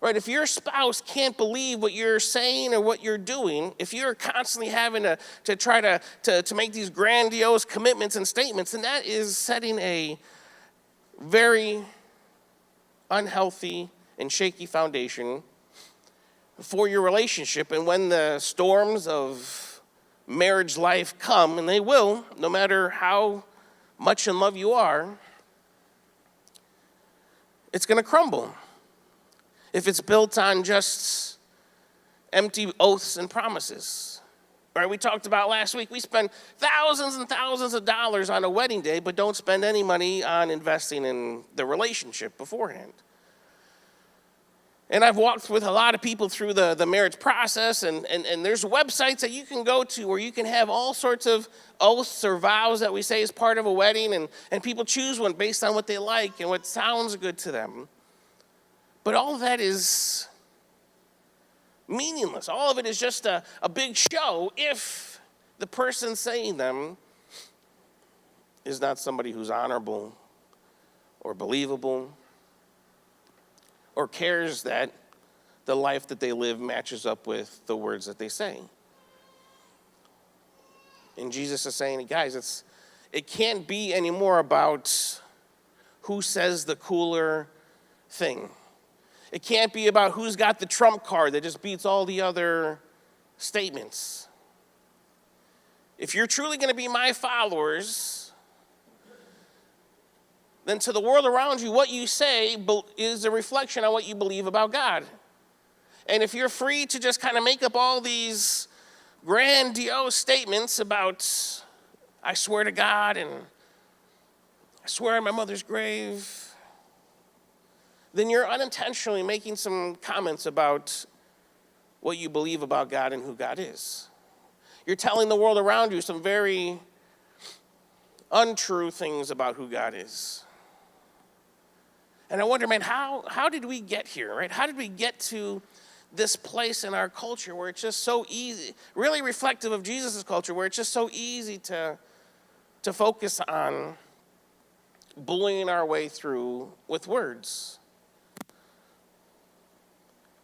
Right, if your spouse can't believe what you're saying or what you're doing, if you're constantly having to try to make these grandiose commitments and statements, then that is setting a very unhealthy and shaky foundation for your relationship. And when the storms of marriage life come, and they will, no matter how much in love you are, it's going to crumble if it's built on just empty oaths and promises. Right, we talked about last week, we spend thousands and thousands of dollars on a wedding day, but don't spend any money on investing in the relationship beforehand. And I've walked with a lot of people through the marriage process, and there's websites that you can go to where you can have all sorts of oaths or vows that we say is part of a wedding, and people choose one based on what they like and what sounds good to them. But all of that is meaningless. All of it is just a big show if the person saying them is not somebody who's honorable or believable or cares that the life that they live matches up with the words that they say. And Jesus is saying, guys, it can't be anymore about who says the cooler thing. It can't be about who's got the trump card that just beats all the other statements. If you're truly going to be my followers, then to the world around you, what you say is a reflection on what you believe about God. And if you're free to just kind of make up all these grandiose statements about, I swear to God, and I swear on my mother's grave, then you're unintentionally making some comments about what you believe about God and who God is. You're telling the world around you some very untrue things about who God is. And I wonder, man, how did we get here, right? How did we get to this place in our culture where it's just so easy, really reflective of Jesus' culture, where it's just so easy to focus on bullying our way through with words?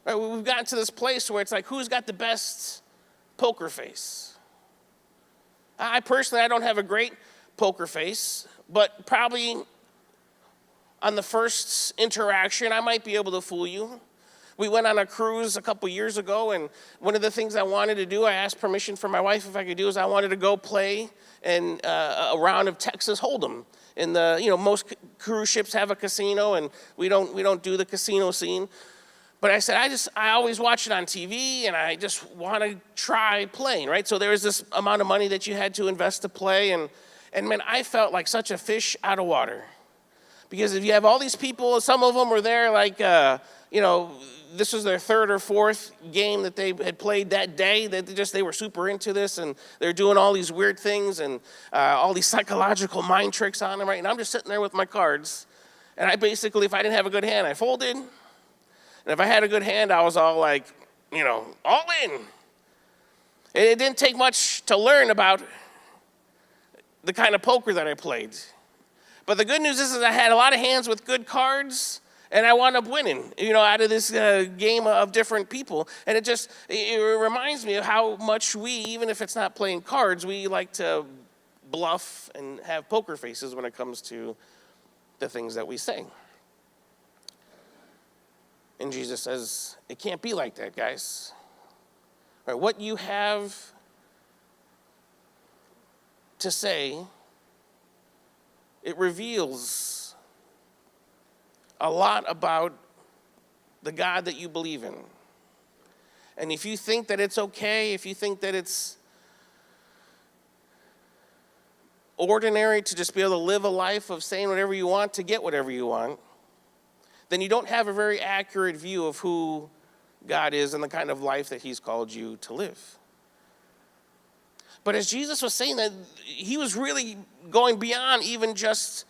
Right, we've gotten to this place where it's like, who's got the best poker face? I personally don't have a great poker face, but probably on the first interaction, I might be able to fool you. We went on a cruise a couple years ago, and one of the things I wanted to do, I asked permission from my wife if I could do, is I wanted to go play in a round of Texas Hold'em. And most cruise ships have a casino, and we don't do the casino scene. But I said, I always watch it on TV, and I just want to try playing, right? So there was this amount of money that you had to invest to play, and man, I felt like such a fish out of water. Because if you have all these people, some of them were there like, this was their third or fourth game that they had played that day. They were super into this, and they're doing all these weird things and all these psychological mind tricks on them, right? And I'm just sitting there with my cards, and I basically, if I didn't have a good hand, I folded. And if I had a good hand, I was all like, all in. And it didn't take much to learn about the kind of poker that I played. But the good news is I had a lot of hands with good cards, and I wound up winning, out of this game of different people. And it reminds me of how much we, even if it's not playing cards, we like to bluff and have poker faces when it comes to the things that we say. And Jesus says, it can't be like that, guys. Right, what you have to say, it reveals a lot about the God that you believe in. And if you think that it's okay, if you think that it's ordinary to just be able to live a life of saying whatever you want to get whatever you want, then you don't have a very accurate view of who God is and the kind of life that he's called you to live. But as Jesus was saying that, he was really going beyond even just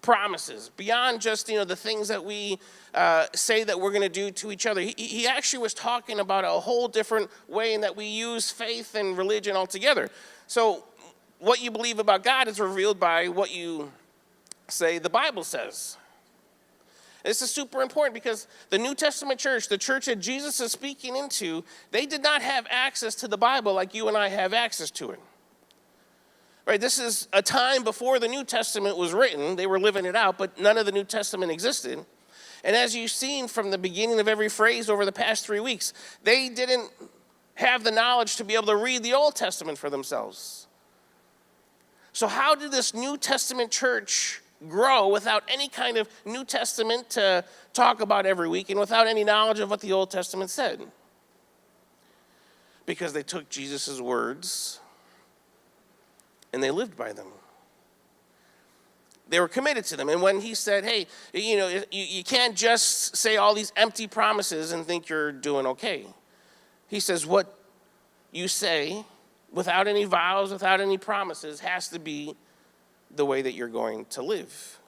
promises, beyond just, the things that we say that we're going to do to each other. He actually was talking about a whole different way in that we use faith and religion altogether. So what you believe about God is revealed by what you say the Bible says. This is super important because the New Testament church, the church that Jesus is speaking into, they did not have access to the Bible like you and I have access to it. Right? This is a time before the New Testament was written. They were living it out, but none of the New Testament existed. And as you've seen from the beginning of every phrase over the past 3 weeks, they didn't have the knowledge to be able to read the Old Testament for themselves. So how did this New Testament church grow without any kind of New Testament to talk about every week and without any knowledge of what the Old Testament said? because they took Jesus' words and they lived by them. They were committed to them. And when he said, hey, you can't just say all these empty promises and think you're doing okay. He says what you say without any vows, without any promises, has to be the way that you're going to live.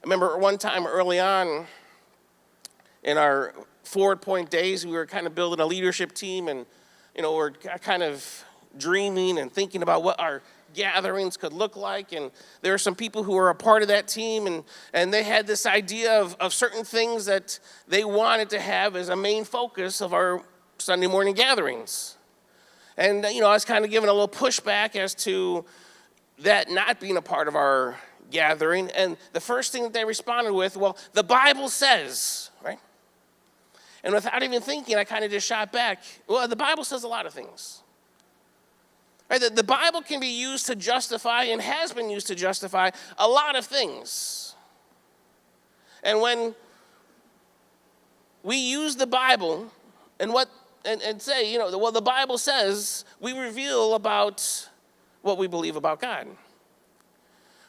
I remember one time early on in our Forward Point days, we were kind of building a leadership team, and we're kind of dreaming and thinking about what our gatherings could look like. And there are some people who were a part of that team, and they had this idea of certain things that they wanted to have as a main focus of our Sunday morning gatherings. And I was kind of giving a little pushback as to that not being a part of our gathering. And the first thing that they responded with, well, the Bible says, right? And without even thinking, I kind of just shot back, well, the Bible says a lot of things. Right? The Bible can be used to justify and has been used to justify a lot of things. And when we use the Bible and say, well, the Bible says, we reveal about what we believe about God.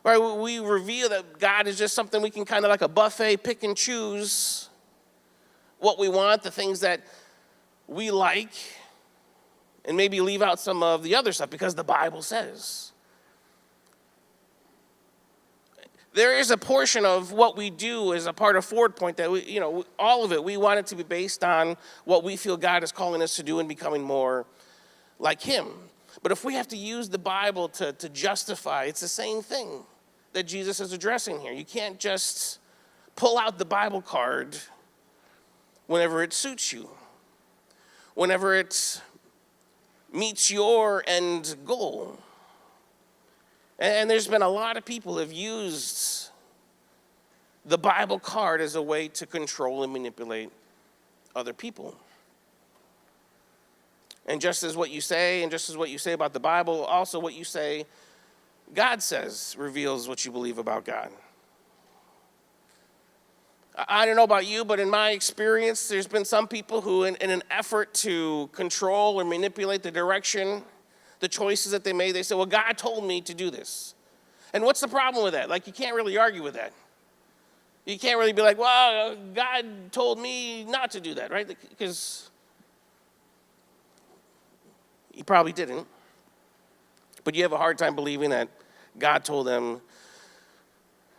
Right? We reveal that God is just something we can kind of like a buffet pick and choose what we want, the things that we like, and maybe leave out some of the other stuff because the Bible says. There is a portion of what we do as a part of Forward Point that all of it, we want it to be based on what we feel God is calling us to do and becoming more like him. But if we have to use the Bible to justify, it's the same thing that Jesus is addressing here. You can't just pull out the Bible card whenever it suits you, whenever it meets your end goal. And there's been a lot of people who have used the Bible card as a way to control and manipulate other people. And just as what you say, and just as what you say about the Bible, also what you say God says reveals what you believe about God. I don't know about you, but in my experience, there's been some people who, in an effort to control or manipulate the direction, the choices that they made, they say, well, God told me to do this. And what's the problem with that? Like, you can't really argue with that. You can't really be like, well, God told me not to do that, right? Because he probably didn't. But you have a hard time believing that God told them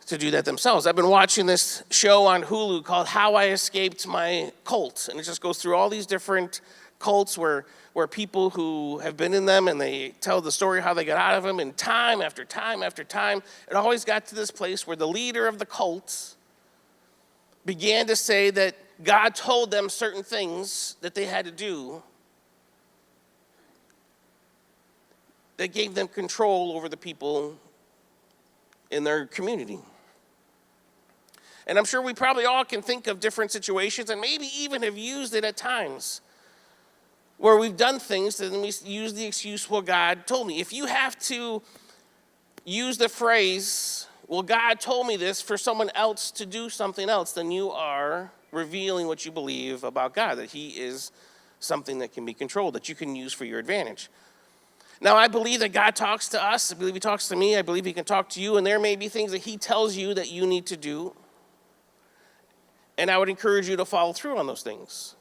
to do that themselves. I've been watching this show on Hulu called How I Escaped My Cult. And it just goes through all these different cults where people who have been in them and they tell the story how they got out of them. And time after time after time, it always got to this place where the leader of the cult began to say that God told them certain things that they had to do that gave them control over the people in their community. And I'm sure we probably all can think of different situations and maybe even have used it at times where we've done things and we use the excuse, well, God told me. If you have to use the phrase, well, God told me this for someone else to do something else, then you are revealing what you believe about God, that he is something that can be controlled, that you can use for your advantage. Now, I believe that God talks to us. I believe he talks to me. I believe he can talk to you. And there may be things that he tells you that you need to do. And I would encourage you to follow through on those things.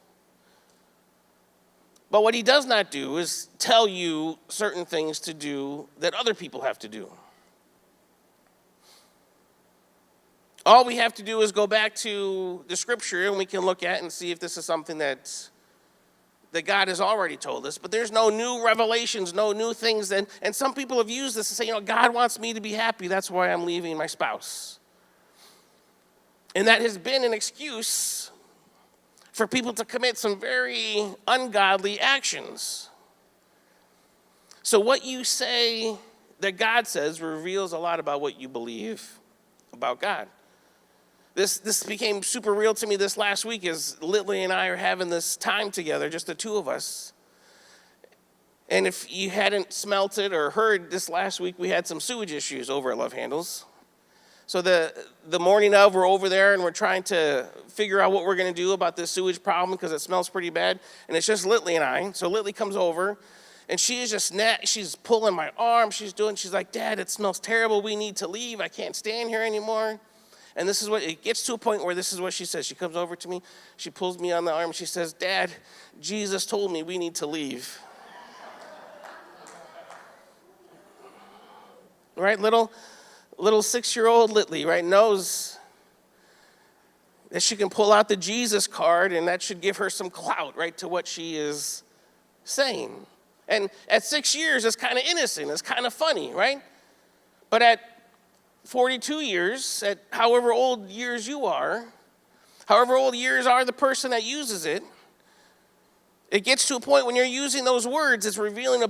But what he does not do is tell you certain things to do that other people have to do. All we have to do is go back to the scripture and we can look at and see if this is something that God has already told us, but there's no new revelations, no new things. And some people have used this to say, God wants me to be happy. That's why I'm leaving my spouse. And that has been an excuse for people to commit some very ungodly actions. So what you say that God says reveals a lot about what you believe about God. This became super real to me this last week as Lily and I are having this time together, just the two of us. And if you hadn't smelt it or heard, this last week we had some sewage issues over at Love Handles. So the morning of, we're over there and we're trying to figure out what we're going to do about this sewage problem because it smells pretty bad. And it's just Litley and I. So Litley comes over and she is just, she's pulling my arm. She's like, Dad, it smells terrible. We need to leave. I can't stand here anymore. And this is what, it gets to a point where this is what she says. She comes over to me. She pulls me on the arm. She says, Dad, Jesus told me we need to leave. Right, little 6-year-old Litley, right, knows that she can pull out the Jesus card and that should give her some clout, right, to what she is saying. And at 6 years, it's kind of innocent, it's kind of funny, right? But at 42 years, at however old years you are, however old years are the person that uses it, it gets to a point when you're using those words, it's revealing a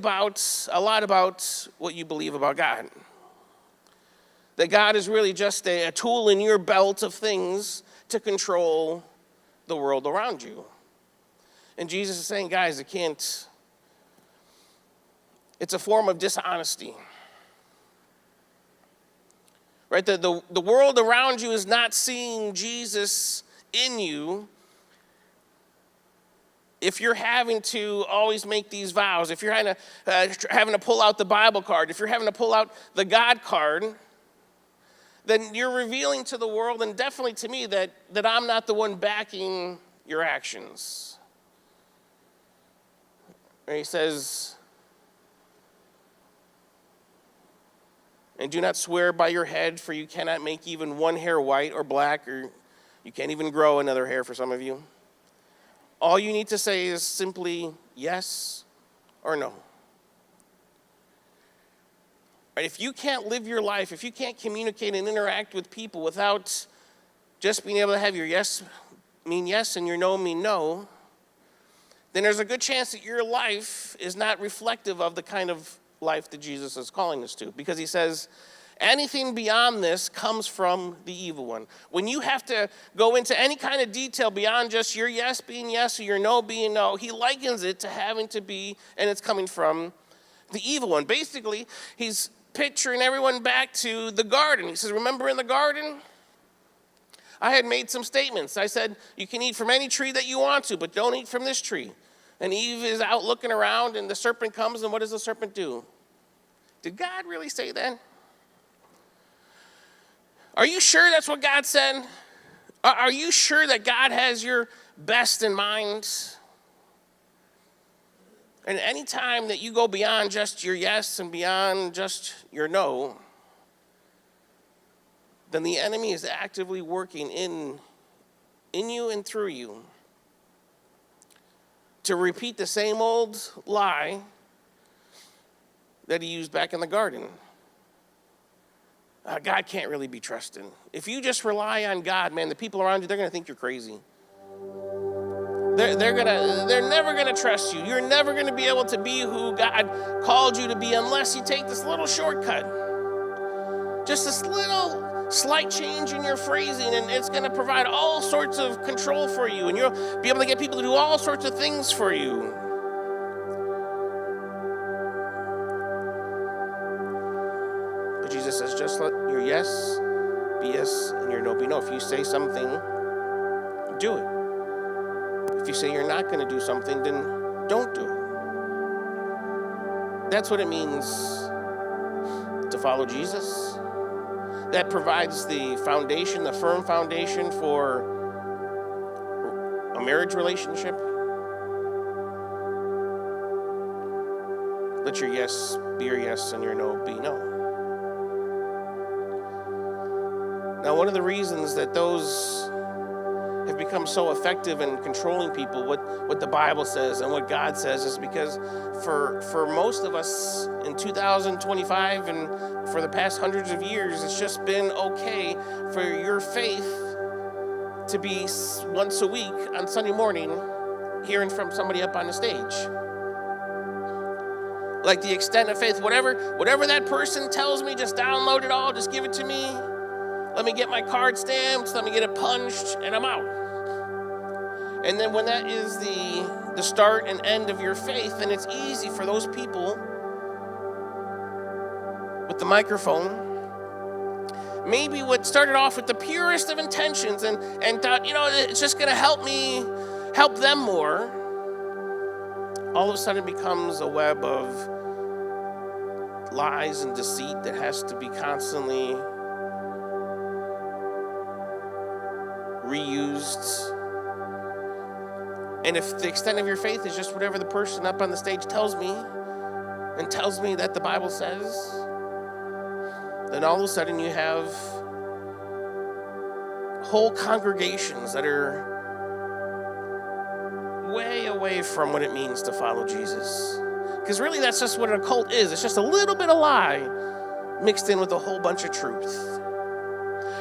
lot about what you believe about God. That God is really just a tool in your belt of things to control the world around you. And Jesus is saying, guys, it's a form of dishonesty. Right? The world around you is not seeing Jesus in you if you're having to always make these vows, if you're having to pull out the Bible card, if you're having to pull out the God card, then you're revealing to the world, and definitely to me, that I'm not the one backing your actions. And he says, and do not swear by your head, for you cannot make even one hair white or black, or you can't even grow another hair for some of you. All you need to say is simply yes or no. Right? If you can't live your life, if you can't communicate and interact with people without just being able to have your yes mean yes and your no mean no, then there's a good chance that your life is not reflective of the kind of life that Jesus is calling us to. Because he says, anything beyond this comes from the evil one. When you have to go into any kind of detail beyond just your yes being yes or your no being no, he likens it to having to be, and it's coming from the evil one. Basically, he's picturing everyone back to the garden. He says, remember in the garden? I had made some statements. I said, you can eat from any tree that you want to, but don't eat from this tree. And Eve is out looking around, and the serpent comes, and what does the serpent do? Did God really say that? Are you sure that's what God said? Are you sure that God has your best in mind? And any time that you go beyond just your yes and beyond just your no, then the enemy is actively working in you and through you to repeat the same old lie that he used back in the garden. God can't really be trusted. If you just rely on God, man, the people around you, they're going to think you're crazy. They're never gonna trust you. You're never gonna be able to be who God called you to be unless you take this little shortcut. Just this little slight change in your phrasing, and it's gonna provide all sorts of control for you, and you'll be able to get people to do all sorts of things for you. But Jesus says, just let your yes be yes and your no be no. If you say something, do it. If you say you're not going to do something, then don't do it. That's what it means to follow Jesus. That provides the foundation, the firm foundation for a marriage relationship. Let your yes be your yes and your no be no. Now, one of the reasons that those have become so effective in controlling people, what the Bible says and what God says, is because for most of us in 2025 and for the past hundreds of years, it's just been okay for your faith to be once a week on Sunday morning hearing from somebody up on the stage. Like the extent of faith, whatever that person tells me, just download it all, just give it to me. Let me get my card stamped, let me get it punched, and I'm out. And then when that is the start and end of your faith, then it's easy for those people with the microphone maybe what started off with the purest of intentions and thought, it's just going to help me help them more, all of a sudden becomes a web of lies and deceit that has to be constantly reused. And if the extent of your faith is just whatever the person up on the stage tells me that the Bible says, then all of a sudden you have whole congregations that are way away from what it means to follow Jesus. Because really that's just what a cult is. It's just a little bit of lie mixed in with a whole bunch of truth.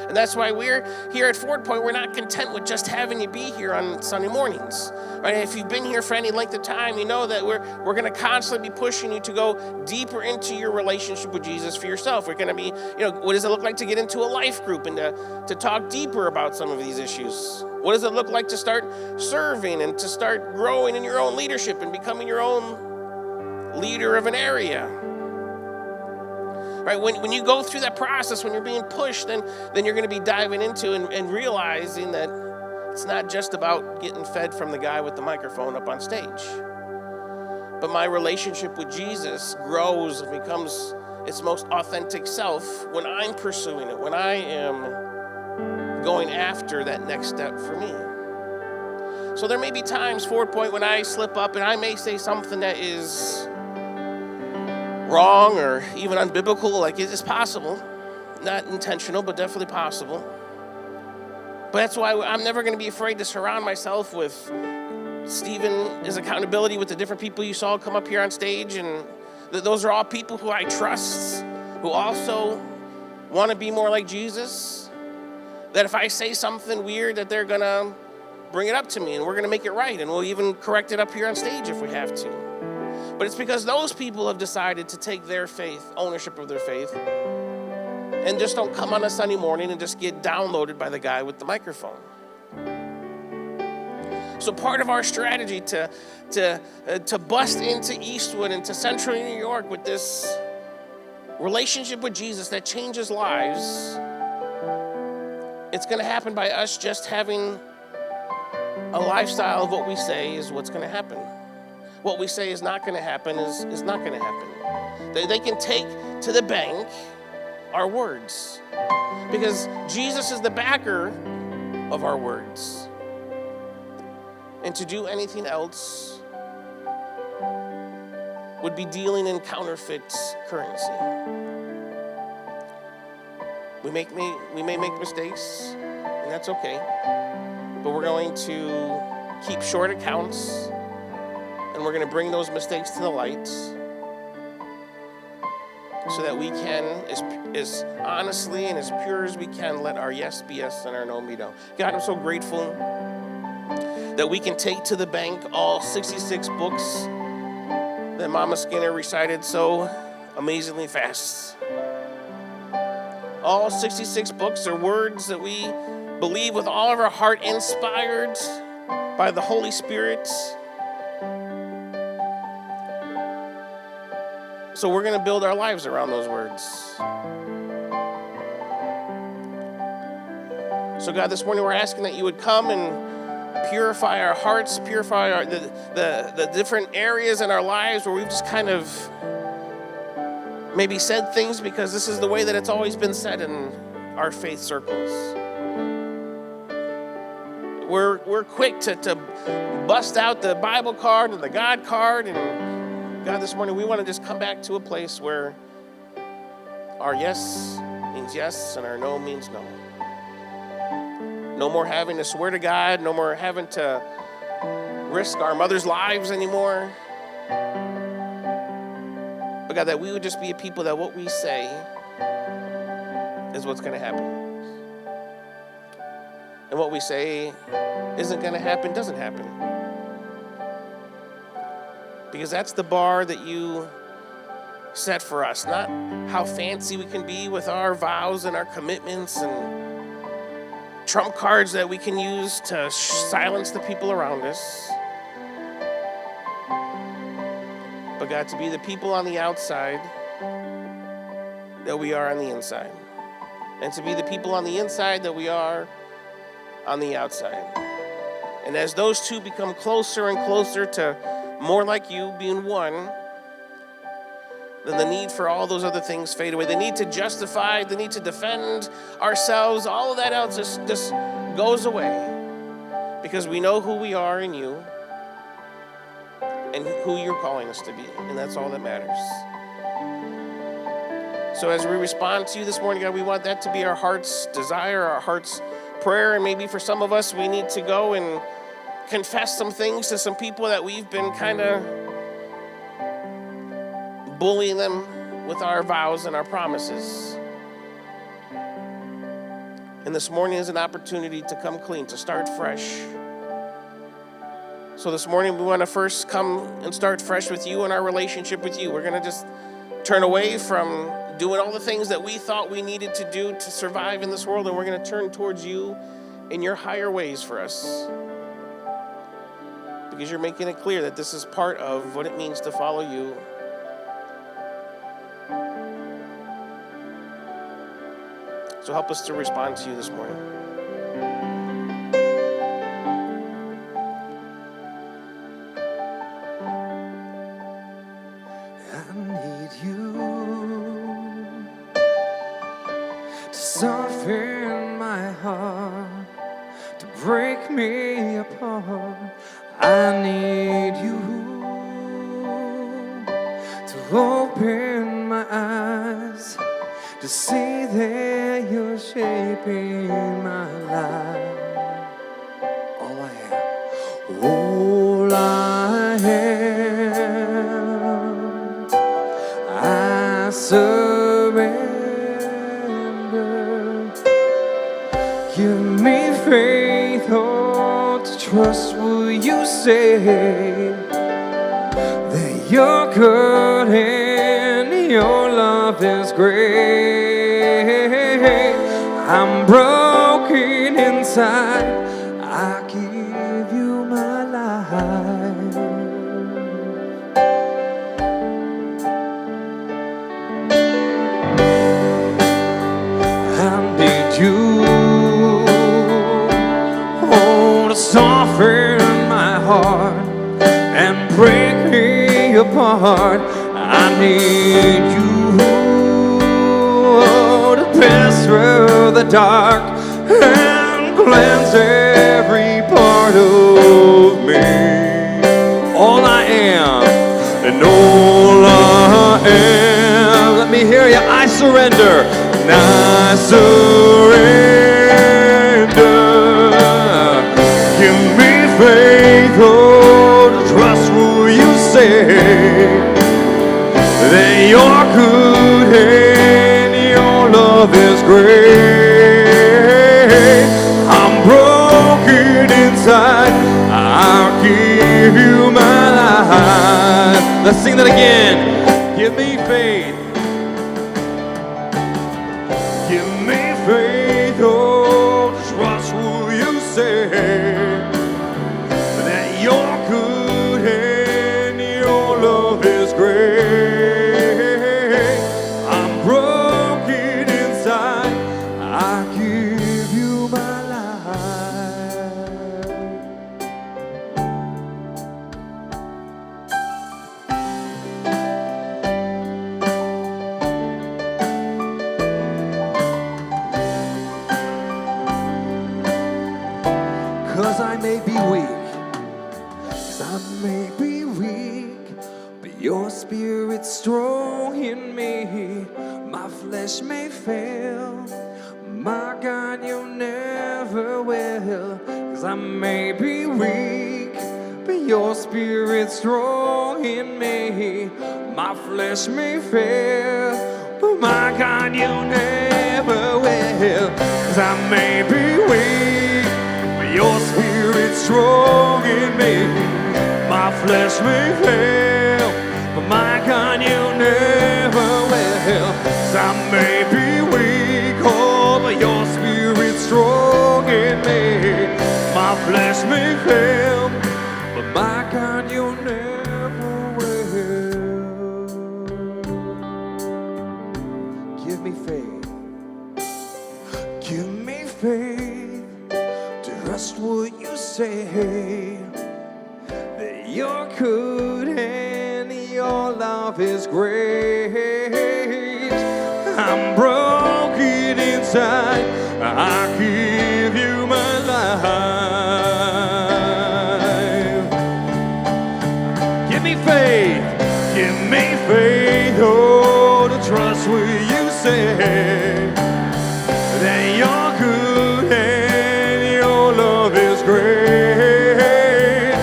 And that's why we're here at Ford Point. We're not content with just having you be here on Sunday mornings. Right? If you've been here for any length of time, you know that we're going to constantly be pushing you to go deeper into your relationship with Jesus for yourself. We're going to be, what does it look like to get into a life group and to talk deeper about some of these issues? What does it look like to start serving and to start growing in your own leadership and becoming your own leader of an area? Right, when you go through that process, when you're being pushed, then you're going to be diving into and realizing that it's not just about getting fed from the guy with the microphone up on stage. But my relationship with Jesus grows and becomes its most authentic self when I'm pursuing it, when I am going after that next step for me. So there may be times, Ford Point, when I slip up and I may say something that is wrong or even unbiblical. Like, it is possible, not intentional, but definitely possible. But that's why I'm never going to be afraid to surround myself with Stephen's accountability, with the different people you saw come up here on stage, and those are all people who I trust, who also want to be more like Jesus. That if I say something weird, that they're going to bring it up to me and we're going to make it right, and we'll even correct it up here on stage if we have to. But it's because those people have decided to take their faith, ownership of their faith, and just don't come on a Sunday morning and just get downloaded by the guy with the microphone. So part of our strategy to bust into Eastwood and to Central New York with this relationship with Jesus that changes lives, it's going to happen by us just having a lifestyle of what we say is what's going to happen. What we say is not going to happen is not going to happen. They can take to the bank our words, because Jesus is the backer of our words. And to do anything else would be dealing in counterfeit currency. We may make mistakes, and that's okay. But we're going to keep short accounts, and we're going to bring those mistakes to the light so that we can, as honestly and as pure as we can, let our yes be yes and our no be no. God, I'm so grateful that we can take to the bank all 66 books that Mama Skinner recited so amazingly fast. All 66 books are words that we believe with all of our heart, inspired by the Holy Spirit. So we're going to build our lives around those words. So God, this morning we're asking that you would come and purify our hearts, purify the different areas in our lives where we've just kind of maybe said things because this is the way that it's always been said in our faith circles. We're quick to bust out the Bible card and the God card, and God, this morning we want to just come back to a place where our yes means yes and our no means no. No more having to swear to God, no more having to risk our mother's lives anymore. But God, that we would just be a people that what we say is what's going to happen. And what we say isn't going to happen, doesn't happen. Because that's the bar that you set for us, not how fancy we can be with our vows and our commitments and trump cards that we can use to silence the people around us. But God, to be the people on the outside that we are on the inside. and to be the people on the inside that we are on the outside. And as those two become closer and closer to more like you being one, then the need for all those other things fade away. The need to justify, the need to defend ourselves, all of that else just goes away. Because we know who we are in you and who you're calling us to be. And that's all that matters. So as we respond to you this morning, God, we want that to be our heart's desire, our heart's prayer. And maybe for some of us, we need to go and confess some things to some people that we've been kind of bullying them with our vows and our promises. And this morning is an opportunity to come clean, to start fresh. So this morning we want to first come and start fresh with you and our relationship with you. We're going to just turn away from doing all the things that we thought we needed to do to survive in this world, and we're going to turn towards you in your higher ways for us. Because you're making it clear that this is part of what it means to follow you. So help us to respond to you this morning. I need you to soften my heart, to break me apart. I need you to open my eyes, to see that you're shaping my life. All I am, I surrender. Give me faith, oh, to trust what you say, that you're good and your love is great. I'm broken inside, I give you my life. I need you, oh, to soften my heart and break me apart. I need you to pass through the dark and cleanse every part of me. All I am and all I am. Let me hear you. I surrender. And I surrender. Give me faith, oh, to trust what you say, that you're good and your love is great. I'm broken inside, I'll give you my life. Let's sing that again. Give me faith. Give me faith, oh, trust what you say, that you're good and your love is great. I'm broken inside, I give you my life. 'Cause I may be weak, 'cause I may be weak, but your spirit's strong in me. My flesh may fail, my God, you never will. 'Cause I may be weak, but your spirit's strong in me. My flesh may fail, but my God, you never will. 'Cause I may be weak, but your spirit's strong in me. My flesh may fail, but my God, you never will. 'Cause I may be weak, oh, but your spirit's strong in me. My flesh may fail, but my God, you never will. Give me faith. trust what you say. That you're good and your love is great. I'm broken inside. I give you my life. Give me faith. Give me faith. Oh, to trust what you say. That you're good and your love is great.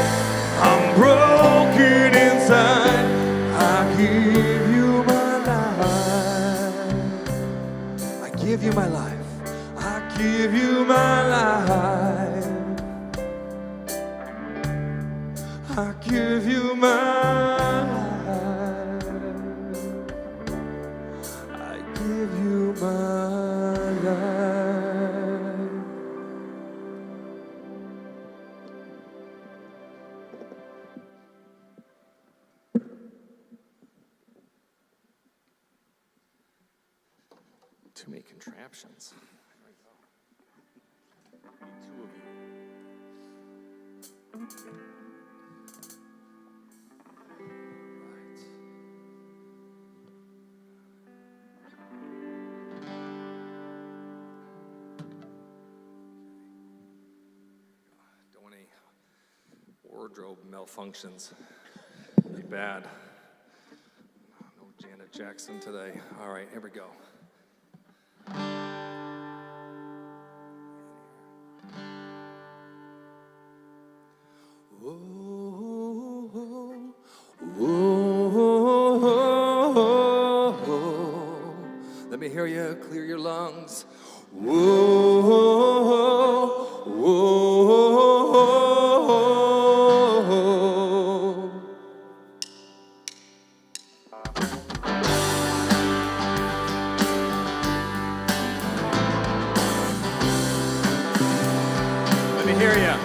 I'm broken inside. I give you my life. I give you my life. I give you my life. I give you my life. I give you my life. Too many contraptions. Two of you. Right. Don't want any wardrobe malfunctions. Be bad. No Janet Jackson today. All right, here we go. Let me hear you clear your lungs. Let me hear you.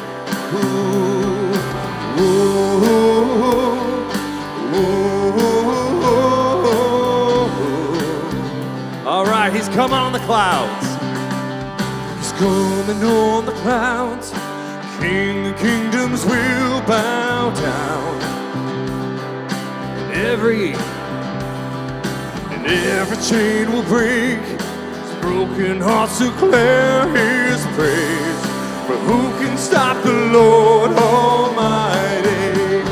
All right, he's coming on the clouds. He's coming on the clouds. King of kingdoms will bow down. And every chain will break. Broken hearts declare his praise. But who can stop the Lord Almighty?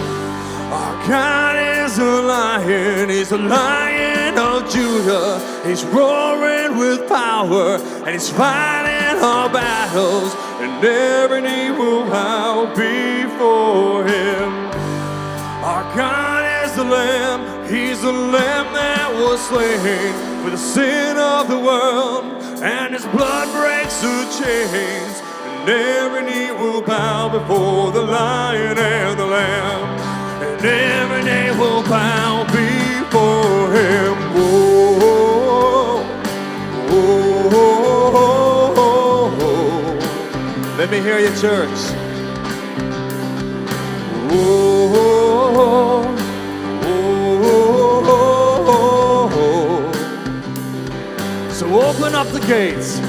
Our God is a lion, he's a lion of Judah. He's roaring with power, and he's fighting our battles, and every knee will bow before him. Our God is the Lamb, he's the Lamb that was slain for the sin of the world, and his blood breaks the chains, and every knee will bow before the Lion and the Lamb, and every knee will bow before him. Whoa, whoa, whoa, whoa. Let me hear you, church. Whoa, so open up the gates.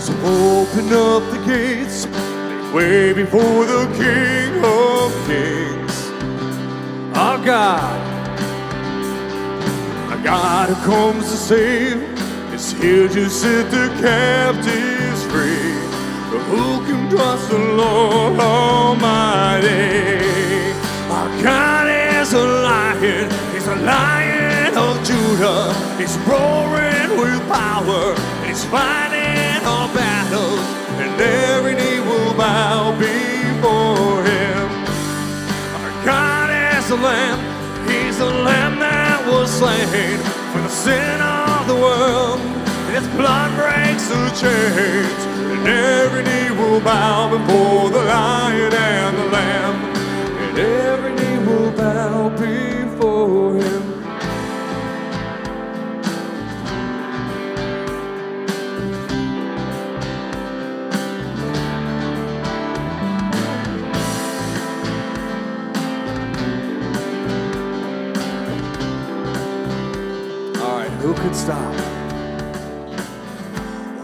So open up the gates. Make way before the King of Kings. Our God who comes to save, is here to set the captives free. But who can trust the Lord Almighty? Our God is a lion, he's a lion of Judah. He's roaring with power, and he's fighting our battles, and every knee will bow before him. Our God is a lamb, he's the lamb that was slain for the sin of the world, and his blood breaks the chains, and every knee will bow before the Lion and the Lamb, and every knee will bow before him. All right, who can stop?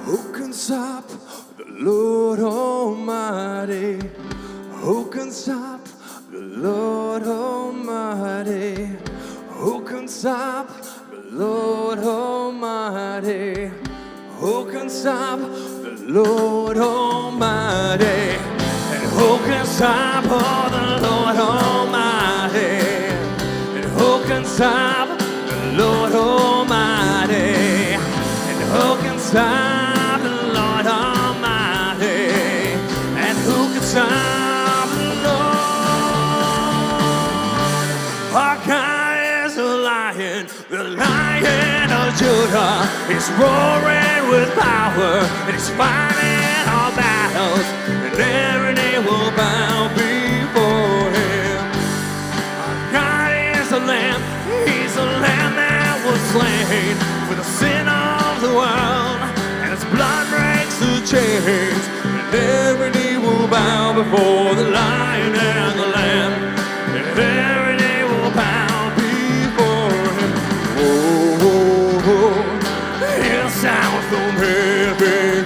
Who can stop the Lord Almighty? Almighty? Who can stop the Lord Almighty? Who can stop the Lord Almighty? Who can stop the Lord Almighty? And who can stop the Lord Almighty? And who can stop the Lord Almighty? And who can stop the Lord Almighty? And who can stop the Lord? Our God is a lion, the Lion of Judah. He's roaring with power, and he's fighting our battles, and every knee will bow before him. Our God is a lamb, he's a lamb that was slain for the sin of the world, and his blood breaks the chains, and every knee will bow before the Lion and the Lamb, and every knee will bow before him. Oh, oh, oh. Hear the sound from heaven.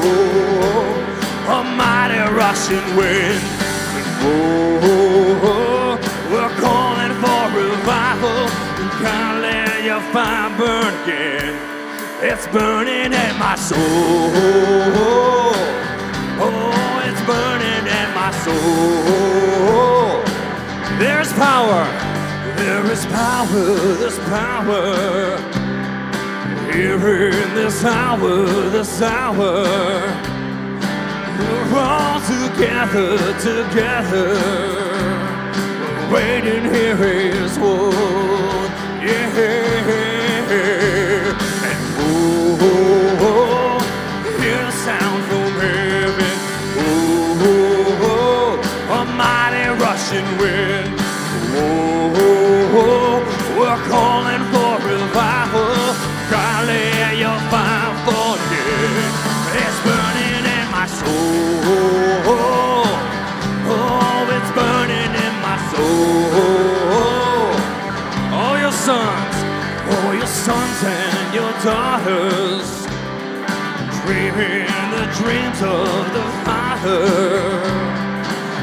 Oh, a mighty rushing wind. Oh, oh, oh. We're calling for revival. God, let your fire burn again. It's burning in my soul. Oh, it's burning in my soul. There's power. There is power. There's power. Here in this hour, this hour. We're all together, together. We're waiting here His word. Yeah. And oh, oh, oh, hear the sound from heaven. Oh, oh, oh, a mighty rushing wind. Oh, oh, oh, we're calling for revival. God, let your fire fall again. It's burning in my soul. Oh, it's burning in my soul. All your sons and your daughters, dreaming the dreams of the Father,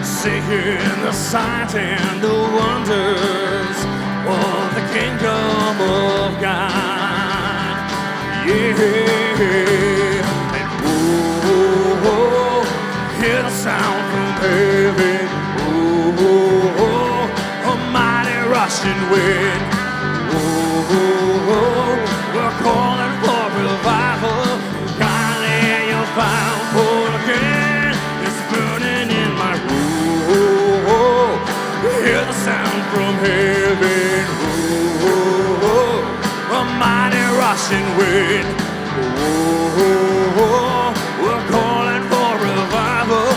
seeing the signs and the wonders of the kingdom of God. Yeah, and oh, oh, hear the sound from heaven. Oh, oh, oh, a mighty rushing wind. Oh, oh, oh, we're calling for revival. God, let your fire fall again. It's burning in my room. Oh, oh, hear the sound from heaven. Oh, oh, oh, a mighty rushing wind. Oh, oh, oh, we're calling for revival.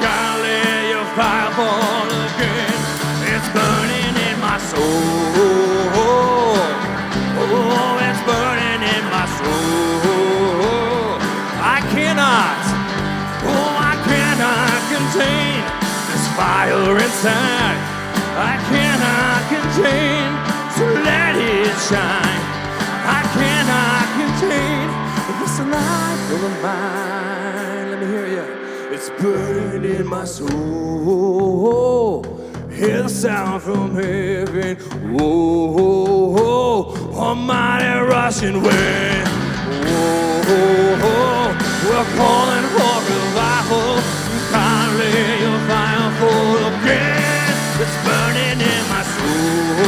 God, let your fire fall again. It's burning in my soul. Oh, it's burning in my soul. I cannot contain this fire inside. I cannot contain, so let it shine. I cannot contain this life of mine. Let me hear you. It's burning in my soul. Hear the sound from heaven. Oh, oh, oh, a mighty rushing wind. Oh, oh, oh, we're calling for revival. God, let your fire fall again. It's burning in my soul.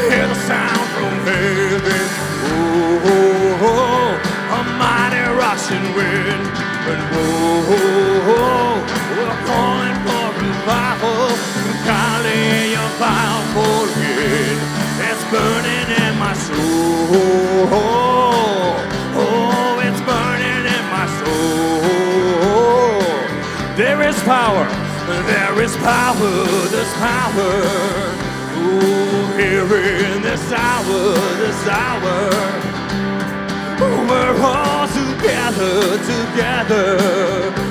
Hear the sound from heaven. Oh, oh, oh, a mighty rushing wind. And oh, oh, oh, we're calling for revival. God, let your fire fall again. It's burning in my soul. Oh, it's burning in my soul. There is power. There is power. There's power. Oh, here in this hour, this hour. We're all together, together.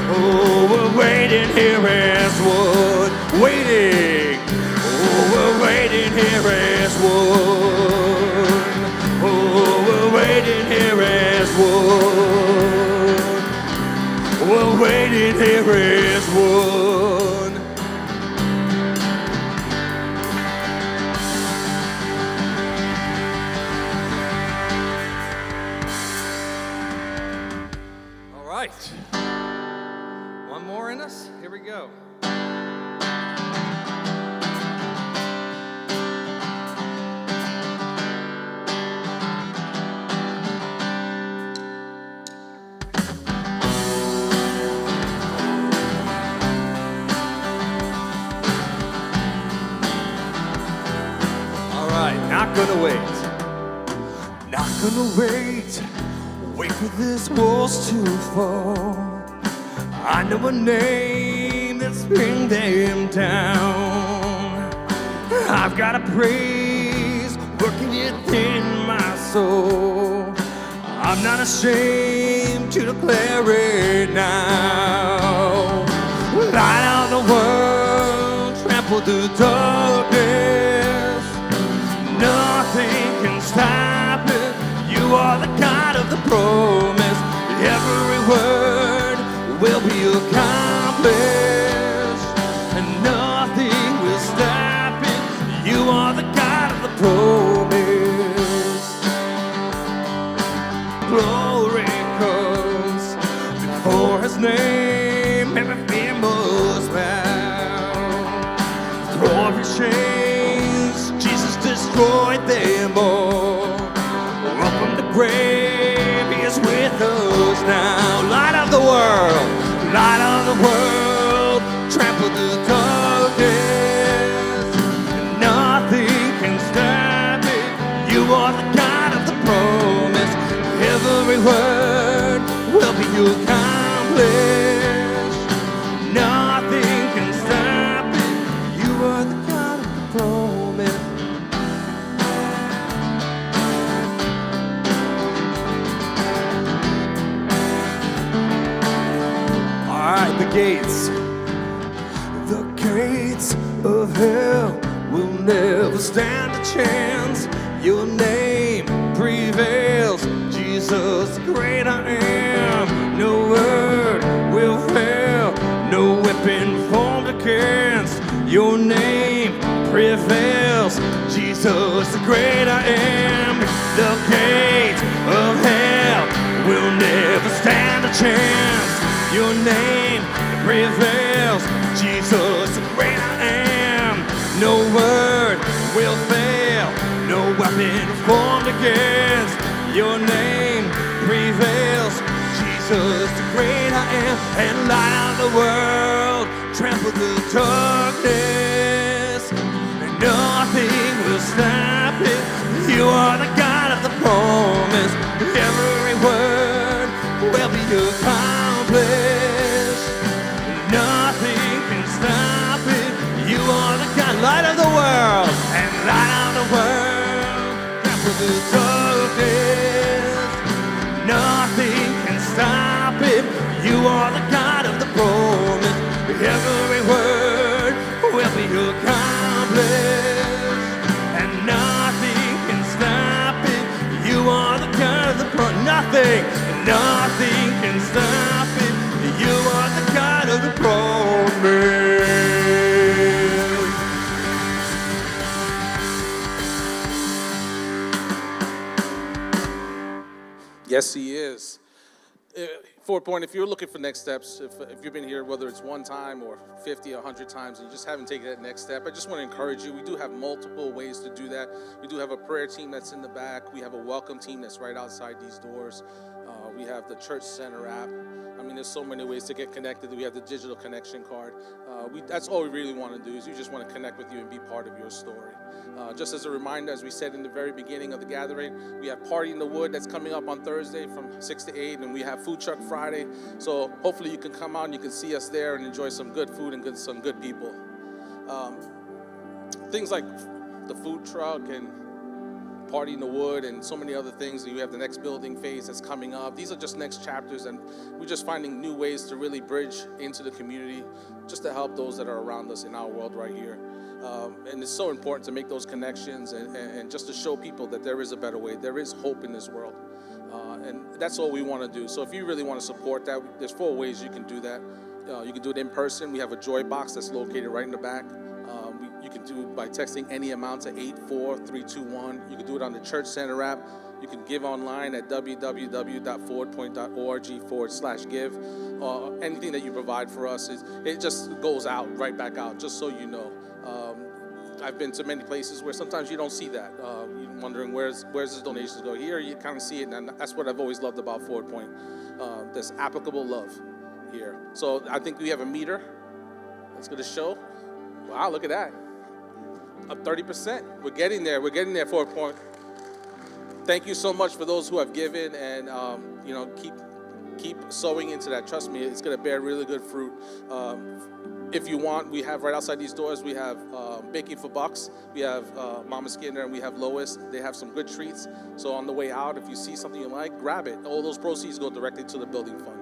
Oh, we're waiting here as one, waiting. Oh, we're waiting here as one. Oh, we're waiting here as one. We're waiting there is one. All right. One more in us? Here we go. All right, not gonna wait. Not gonna wait for this walls to fall. I know a name that's bring them down. I've got a praise working within my soul. I'm not ashamed to declare it now. Light of the world, trample the darkness. Nothing can stop it. You are the God of the promise. Every word will be accomplished, and nothing will stop it. You are the God of the promise. Glory comes before His name. Every fear must bow. Throw off your chains. Jesus destroyed them all. Up from the grave, He is with us now. Light of the world, light of the world, trample the darkness. Nothing can stop it. You are the God of the promise. Every word will be accomplished. Nothing can stop it. You are the God of the promise. The gates of hell will never stand a chance. Your name prevails, Jesus, the great I am. No word will fail, no weapon formed against. Your name prevails, Jesus, the great I am. The gates of hell will never stand a chance. Your name prevails, Jesus, the great I am. No word will fail, no weapon formed against. Your name prevails, Jesus, the great I am. And light of the world, trample the darkness, and nothing will stop it. You are the God of the promise. Every word will be accomplished. Nothing can stop it. You are the God, light of the world, and light of the world, trample the darkness. Nothing can stop it. You are the God of the promise. Every word will be accomplished, and nothing can stop it. You are the God of the promise. Nothing can stop it. You are the God of the promise. Yes, He is. 4 Point, if you're looking for next steps, if you've been here, whether it's one time or 50 or 100 times, and you just haven't taken that next step, I just want to encourage you. We do have multiple ways to do that. We do have a prayer team that's in the back. We have a welcome team that's right outside these doors. We have the Church Center app. I mean, there's so many ways to get connected. We have the digital connection card. That's all we really want to do is we just want to connect with you and be part of your story. Just as a reminder, as we said in the very beginning of the gathering, we have Party in the Wood that's coming up on Thursday from 6 to 8, and we have Food Truck Friday. So hopefully you can come out and you can see us there and enjoy some good food and some good people. Things like the food truck and Party in the Wood and so many other things. We have the next building phase that's coming up. These are just next chapters, and we're just finding new ways to really bridge into the community just to help those that are around us in our world right here. And it's so important to make those connections and just to show people that there is a better way. There is hope in this world. And that's all we want to do. So if you really want to support that, there's 4 ways you can do that. You can do it in person. We have a Joy Box that's located right in the back. You can do it by texting any amount to 84321. You can do it on the Church Center app. You can give online at www.forwardpoint.org/give. Anything that you provide for us, it just goes out, right back out, just so you know. I've been to many places where sometimes you don't see that. You're wondering where's this donations go. Here you kind of see it, and that's what I've always loved about Forward Point. There's applicable love here. So I think we have a meter. That's going to show. Wow, look at that. Up 30%. We're getting there. We're getting there, Forward Point. Thank you so much for those who have given, and keep sowing into that. Trust me, it's going to bear really good fruit. If you want, we have right outside these doors, we have Baking for Bucks. We have Mama Skinner, and we have Lois. They have some good treats. So on the way out, if you see something you like, grab it. All those proceeds go directly to the building fund.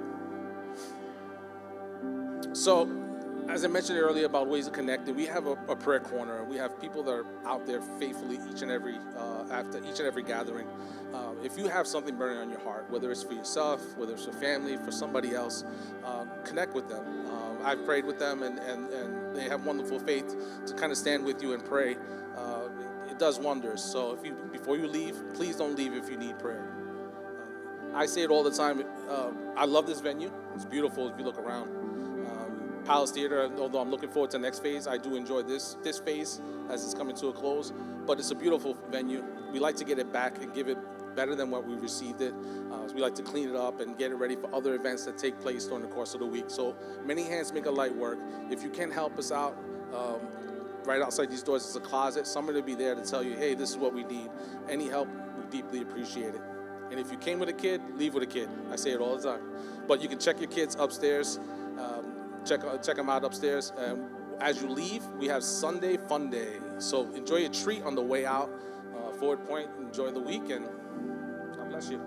So, as I mentioned earlier about ways to connect, we have a prayer corner. We have people that are out there faithfully after each and every gathering. If you have something burning on your heart, whether it's for yourself, whether it's for family, for somebody else, connect with them. I've prayed with them, and they have wonderful faith to kind of stand with you and pray. It does wonders. So before you leave, please don't leave if you need prayer. I say it all the time. I love this venue. It's beautiful if you look around. Palace Theater, although I'm looking forward to the next phase, I do enjoy this phase as it's coming to a close. But it's a beautiful venue. We like to get it back and give it better than what we received it. So we like to clean it up and get it ready for other events that take place during the course of the week. So many hands make a light work. If you can help us out, right outside these doors is a closet. Somebody will be there to tell you, hey, this is what we need. Any help, we deeply appreciate it. And if you came with a kid, leave with a kid. I say it all the time. But you can check your kids upstairs. Check them out upstairs. As you leave, we have Sunday Fun Day. So enjoy a treat on the way out. Forward Point, enjoy the week, and God bless you.